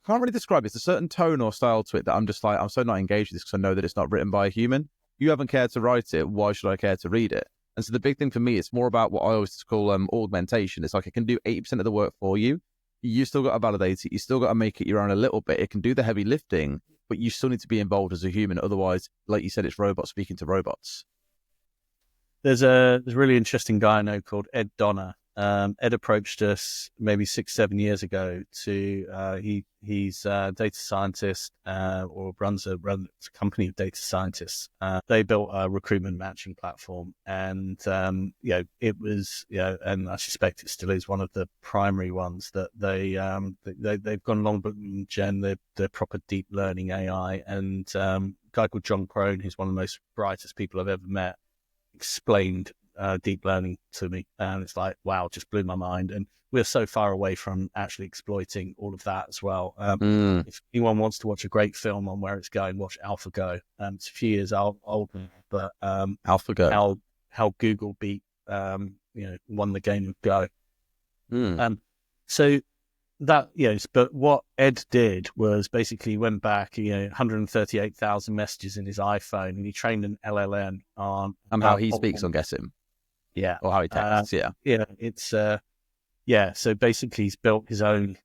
can't really describe it. It's a certain tone or style to it that I'm just like, I'm so not engaged with this because I know that it's not written by a human. You haven't cared to write it. Why should I care to read it? And so the big thing for me, it's more about what I always call augmentation. It's like it can do 80% of the work for you. You still got to validate it. You still got to make it your own a little bit. It can do the heavy lifting, but you still need to be involved as a human. Otherwise, like you said, it's robots speaking to robots. There's a really interesting guy I know called Ed Donner. Ed approached us maybe 6-7 years ago he's a data scientist or runs a company of data scientists. They built a recruitment matching platform, and it was, and I suspect it still is one of the primary ones that they've gone long but gen they're proper deep learning AI. And a guy called John Crone, who's one of the most brightest people I've ever met, explained deep learning to me, and it's like, wow, just blew my mind. And we're so far away from actually exploiting all of that as well. If anyone wants to watch a great film on where it's going, watch AlphaGo. It's a few years old, but AlphaGo, how Google beat won the game of Go. So that, but what Ed did was basically went back, 138,000 messages in his iPhone, and he trained an LLM on how he speaks, I'm guessing. Yeah. Or how he texts, yeah. Yeah, it's, so basically he's built his own,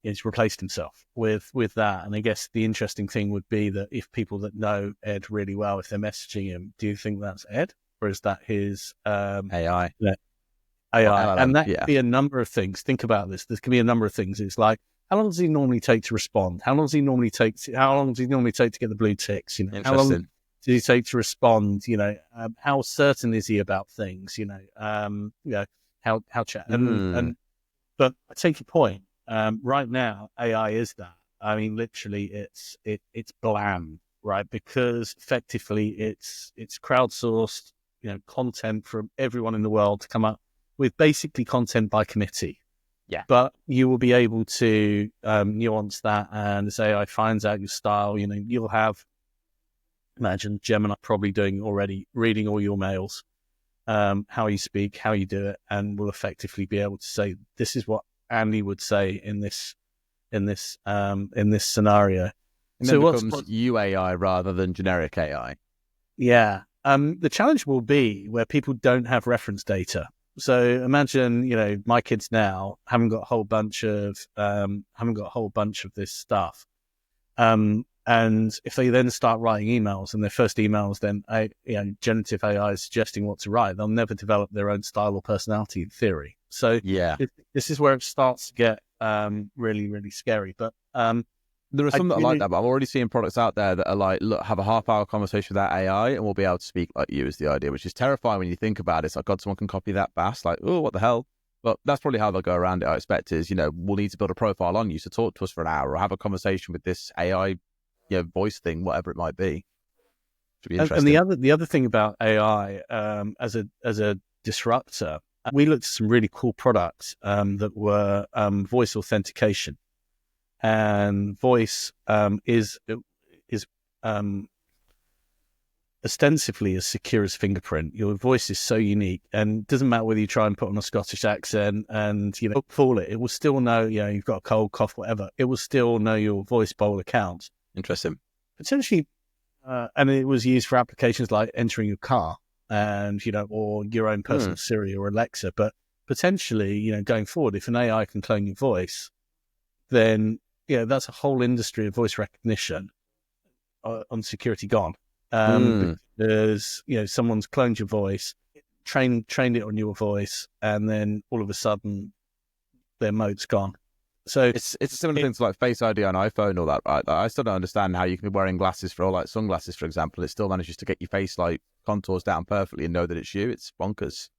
he's replaced himself with that. And I guess the interesting thing would be that if people that know Ed really well, if they're messaging him, do you think that's Ed? Or is that his AI? AI. And that could be a number of things. Think about this. There can be a number of things. It's like, how long does he normally take to respond? How long does he normally take to get the blue ticks? How long does he take to respond? How certain is he about things? How chat. But I take your point. Right now, AI is that. I mean, literally, it's bland, right? Because effectively, it's crowdsourced, content from everyone in the world to come up with basically content by committee. Yeah. But you will be able to nuance that, and as AI finds out your style, you'll have, imagine Gemini probably reading all your mails, how you speak, how you do it, and will effectively be able to say, this is what Andy would say in this scenario. And so it becomes UAI rather than generic AI. Yeah. The challenge will be where people don't have reference data. So imagine, my kids now haven't got a whole bunch of this stuff. And if they then start writing emails, and their first emails, then generative AI is suggesting what to write, they'll never develop their own style or personality in theory. So this is where it starts to get really, really scary. But there are some that are like that, but I'm already seeing products out there that are like, look, have a half-hour conversation with that AI and we'll be able to speak like you, is the idea, which is terrifying when you think about it. It's like, God, someone can copy that fast. Like, oh, what the hell? But that's probably how they'll go around it, I expect, is, we'll need to build a profile on you, so talk to us for an hour or have a conversation with this AI, voice thing, whatever it might be. Should be interesting. And the other thing about AI as a disruptor, we looked at some really cool products that were voice authentication. And voice is ostensibly as secure as fingerprint. Your voice is so unique, and it doesn't matter whether you try and put on a Scottish accent and fool it. It will still know, you've got a cold, cough, whatever. It will still know your voice bowl account. Interesting. Potentially, and it was used for applications like entering your car and or your own personal Siri or Alexa. But potentially, going forward, if an AI can clone your voice, then that's a whole industry of voice recognition on security gone. Because someone's cloned your voice, trained it on your voice, and then all of a sudden their mode's gone. So it's similar things like Face ID on iPhone, all that, right? Like, I still don't understand how you can be wearing glasses or like sunglasses, for example. It still manages to get your face like contours down perfectly and know that it's you. It's bonkers.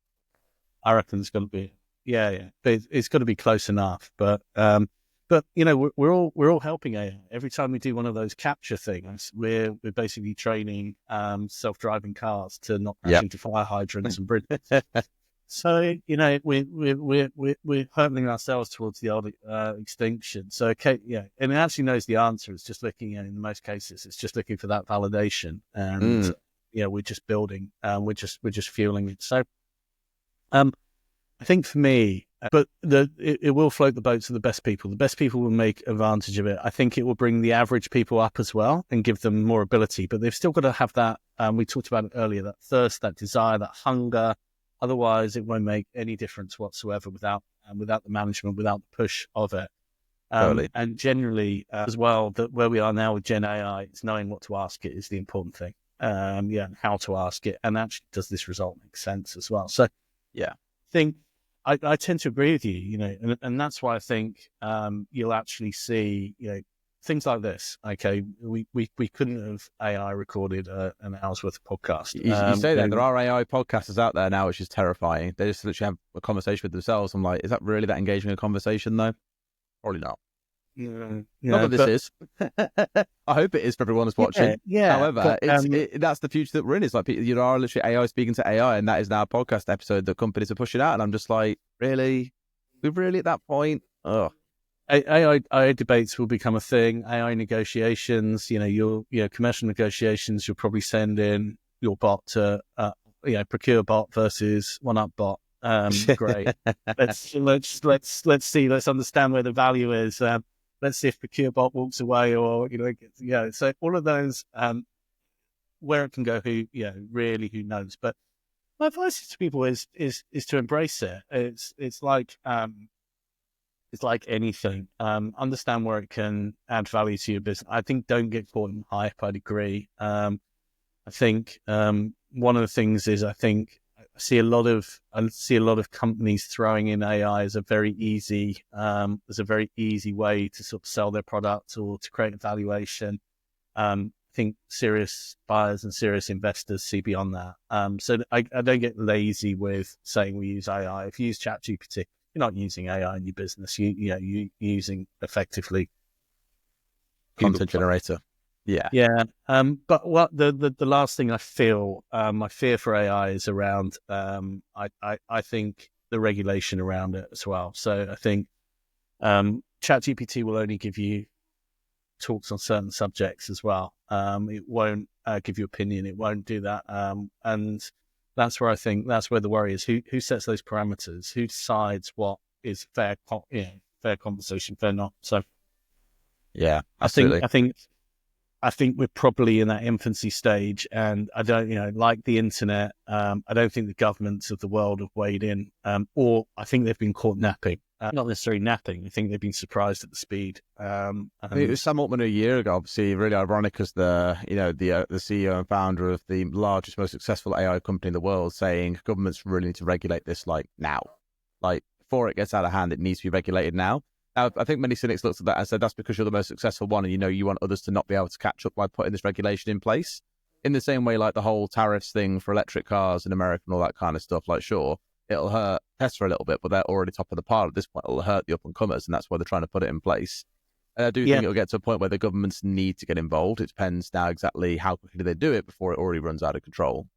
I reckon it's going to be, but it's got to be close enough. But we're all helping AI. Every time we do one of those capture things, we're basically training self-driving cars to not crash into fire hydrants and bridges. So we're hurtling ourselves towards the old extinction. So and it actually knows the answer. It's just looking, in most cases, it's just looking for that validation, and we're just building, we're just fueling it. So I think for me, But it will float the boats of the best people. The best people will make advantage of it. I think it will bring the average people up as well and give them more ability. But they've still got to have that, we talked about it earlier, that thirst, that desire, that hunger. Otherwise, it won't make any difference whatsoever without the management, without the push of it. Totally. And generally, as well, that where we are now with Gen AI, it's knowing what to ask it is the important thing. And how to ask it. And actually, does this result make sense as well? So, yeah, I think I tend to agree with you, and that's why I think you'll actually see, things like this. Okay, we couldn't have AI recorded an hour's worth of podcast. You say that there are AI podcasters out there now, which is terrifying. They just literally have a conversation with themselves. I'm like, is that really that engaging a conversation though? Probably not. Not that this is. I hope it is for everyone who's watching. Yeah. However, that's the future that we're in. It's like you are literally AI speaking to AI, and that is now a podcast episode that companies are pushing out. And I'm just like, really? We're really at that point? Oh. AI debates will become a thing. AI negotiations, your commercial negotiations, you'll probably send in your bot to, procure bot versus one-up bot. Great. Let's see. Let's understand where the value is. Let's see if ProcureBot walks away, or So all of those, where it can go, who knows? But my advice to people is to embrace it. It's like anything. Understand where it can add value to your business. I think don't get caught in hype. I'd agree. I think one of the things is I see a lot of companies throwing in AI as a very easy way to sort of sell their product or to create a valuation. I think serious buyers and serious investors see beyond that. So I don't get lazy with saying we use AI. If you use ChatGPT, you're not using AI in your business. You're using effectively content generator. Yeah. But what the last thing I feel, my fear for AI is around, I think the regulation around it as well. So I think ChatGPT will only give you talks on certain subjects as well. It won't give you opinion. It won't do that. And that's where the worry is. Who sets those parameters? Who decides what is fair conversation, fair not? So yeah, absolutely. I think we're probably in that infancy stage, and I don't, like the internet, I don't think the governments of the world have weighed in, or I think they've been caught napping. Not necessarily napping. I think they've been surprised at the speed. It was Sam Altman a year ago, obviously, really ironic as the CEO and founder of the largest, most successful AI company in the world, saying governments really need to regulate this now. Like, before it gets out of hand, it needs to be regulated now. Now, I think many cynics looked at that and said, that's because you're the most successful one and you want others to not be able to catch up by putting this regulation in place. In the same way, like the whole tariffs thing for electric cars in America and all that kind of stuff, like, sure, it'll hurt Tesla a little bit, but they're already top of the pile at this point. It'll hurt the up-and-comers, and that's why they're trying to put it in place. And I do think it'll get to a point where the governments need to get involved. It depends now exactly how quickly they do it before it already runs out of control.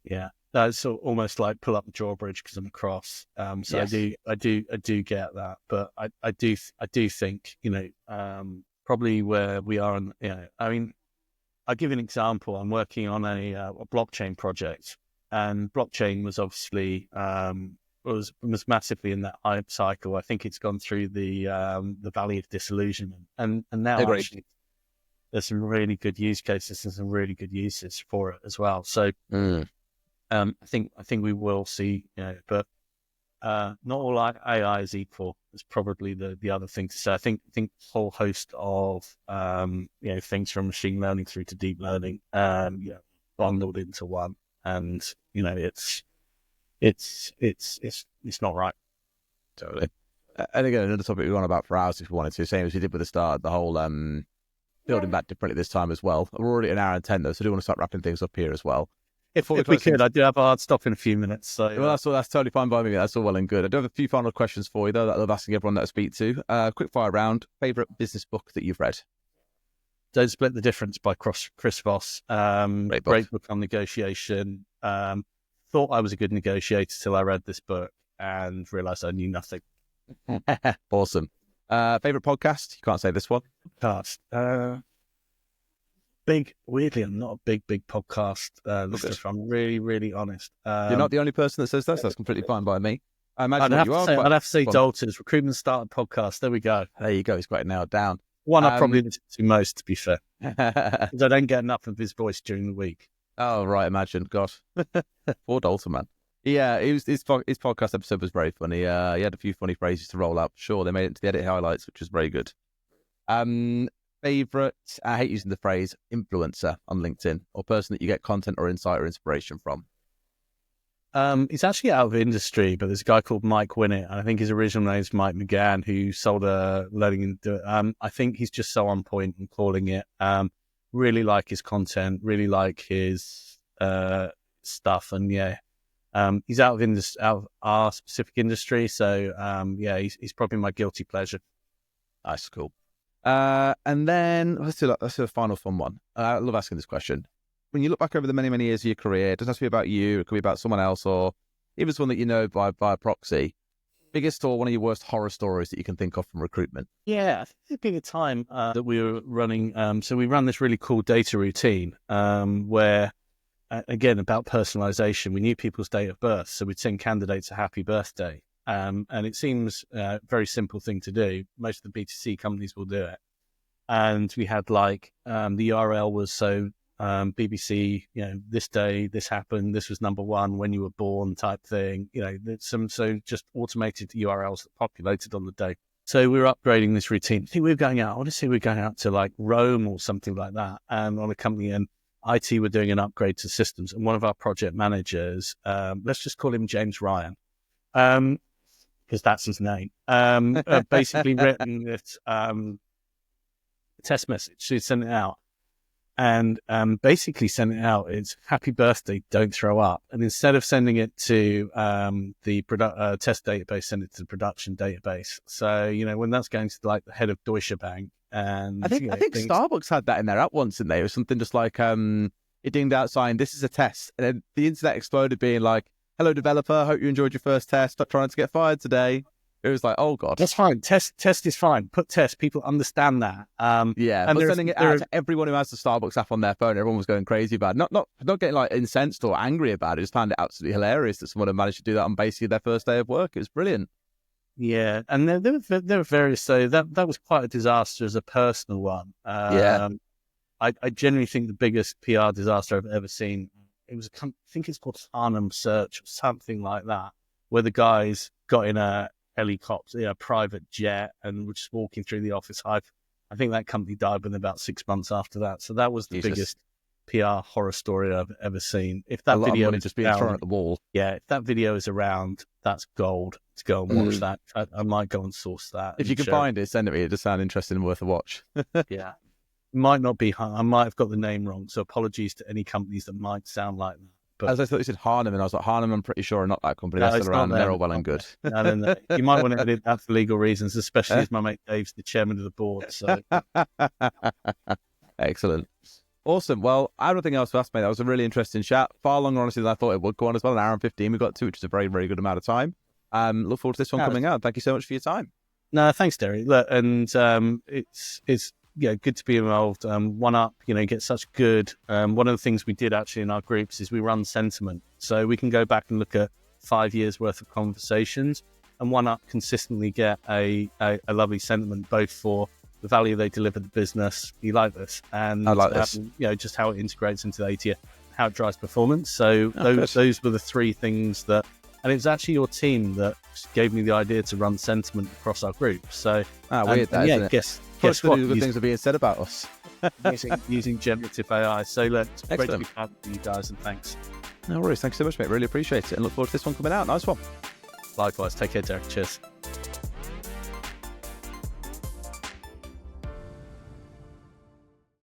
Yeah. That's almost like pull up the drawbridge because I'm across. So yes. I do get that, but I do think probably where we are. I mean, I'll give you an example. I'm working on a blockchain project, and blockchain was obviously was massively in that hype cycle. I think it's gone through the valley of disillusionment, and now actually there's some really good use cases and some really good uses for it as well. So. I think we will see, but not all AI is equal. Is probably the other thing to say. I think a whole host of things from machine learning through to deep learning, bundled into one, and it's not right. Totally. And again, another topic we went on about for hours if we wanted to, same as we did with the start, the whole building back differently this time as well. We're already at an hour and 10 though, so I do want to start wrapping things up here as well. If we could, I do have a hard stop in a few minutes. So well, that's totally fine by me. That's all well and good. I do have a few final questions for you, though, that I love asking everyone that I speak to. Quick fire round. Favourite business book that you've read? Don't Split the Difference by Chris Voss. Great book on negotiation. Thought I was a good negotiator till I read this book and realised I knew nothing. Awesome. Favourite podcast? You can't say this one. Podcast. Weirdly, I'm not a big podcast listener, if I'm really, really honest. You're not the only person that says that, so that's completely fine by me. I imagine I'd you are. I'd have to say Dalton's Recruitment Starter Podcast. There we go. There you go. He's got it nailed down. One I probably listen to most, to be fair, because I don't get enough of his voice during the week. Oh, right. Imagine. God. Poor Dalton, man. Yeah, his podcast episode was very funny. He had a few funny phrases to roll out. Sure, they made it into the edit highlights, which was very good. Favorite, I hate using the phrase influencer on LinkedIn, or person that you get content or insight or inspiration from. He's actually out of industry, but there's a guy called Mike Winnett, and I think his original name is Mike McGann, who sold a learning. I think he's just so on point in calling it. Really like his content, really like his stuff, and he's out of our specific industry, so he's probably my guilty pleasure. Nice, cool. And then let's do a final fun one. I love asking this question. When you look back over the many, many years of your career, it doesn't have to be about you, it could be about someone else, or even someone that you know by proxy. Biggest or one of your worst horror stories that you can think of from recruitment? Yeah, I think there'd been a time that we were running, so we ran this really cool data routine where, again, about personalization, we knew people's date of birth, so we'd send candidates a happy birthday. And it seems a very simple thing to do. Most of the B2C companies will do it. And we had the URL was BBC, this day, this happened, this was number one, when you were born type thing, so just automated URLs that populated on the day. So we were upgrading this routine. I think we want to say we were going out to like Rome or something like that, and on a company, and IT were doing an upgrade to systems. And one of our project managers, let's just call him James Ryan, because that's his name, basically written this test message. So he sent it out. And basically sent it out. It's happy birthday, don't throw up. And instead of sending it to the test database, send it to the production database. So, when that's going to like the head of Deutsche Bank. And I think Starbucks had that in their app once, didn't they? It was something just like it dinged out saying, this is a test. And then the internet exploded being like, hello, developer, hope you enjoyed your first test. Stop trying to get fired today. It was like, oh, God. That's fine. Test is fine. Put test. People understand that. And sending it out to everyone who has the Starbucks app on their phone, everyone was going crazy about it. Not getting like incensed or angry about it. Just found it absolutely hilarious that someone had managed to do that on basically their first day of work. It was brilliant. Yeah. And there were various, so that was quite a disaster as a personal one. I genuinely think the biggest PR disaster I've ever seen, I think it's called Harnham Search or something like that, where the guys got in a helicopter, private jet, and were just walking through the office. I think that company died within about 6 months after that. So that was the biggest PR horror story I've ever seen. If that video is just being thrown at the wall, if that video is around, that's gold to go and watch that. I might go and source that. If you can find it, send it me. It does sound interesting and worth a watch. Yeah, might not be. I might have got the name wrong, so apologies to any companies that might sound like that. But, as I thought you said Harnham, and I was like, Harnham, I'm pretty sure are not that company. They're still around, they're all well and good. No. You might want to edit that for legal reasons, especially as my mate Dave's the chairman of the board. So excellent. Awesome. Well, I have nothing else to ask, mate. That was a really interesting chat. Far longer, honestly, than I thought it would go on as well. An hour and 15 we got to, which is a very, very good amount of time. Look forward to this one coming out. Thank you so much for your time. No, thanks, Derry. Look, and it's good to be involved. One up, get such good. One of the things we did actually in our groups is we run sentiment. So we can go back and look at 5 years worth of conversations, and One Up consistently get a lovely sentiment, both for the value they deliver the business. You like this, and I like this. Just how it integrates into the ATF, how it drives performance. So those were the three things that, and it was actually your team that gave me the idea to run sentiment across our group. So weird, that, isn't it? Guess what? Good things are being said about us using generative AI. So it's great to be part of you guys, and thanks. No worries. Thanks so much, mate. Really appreciate it, and look forward to this one coming out. Nice one. Likewise. Take care, Derek. Cheers.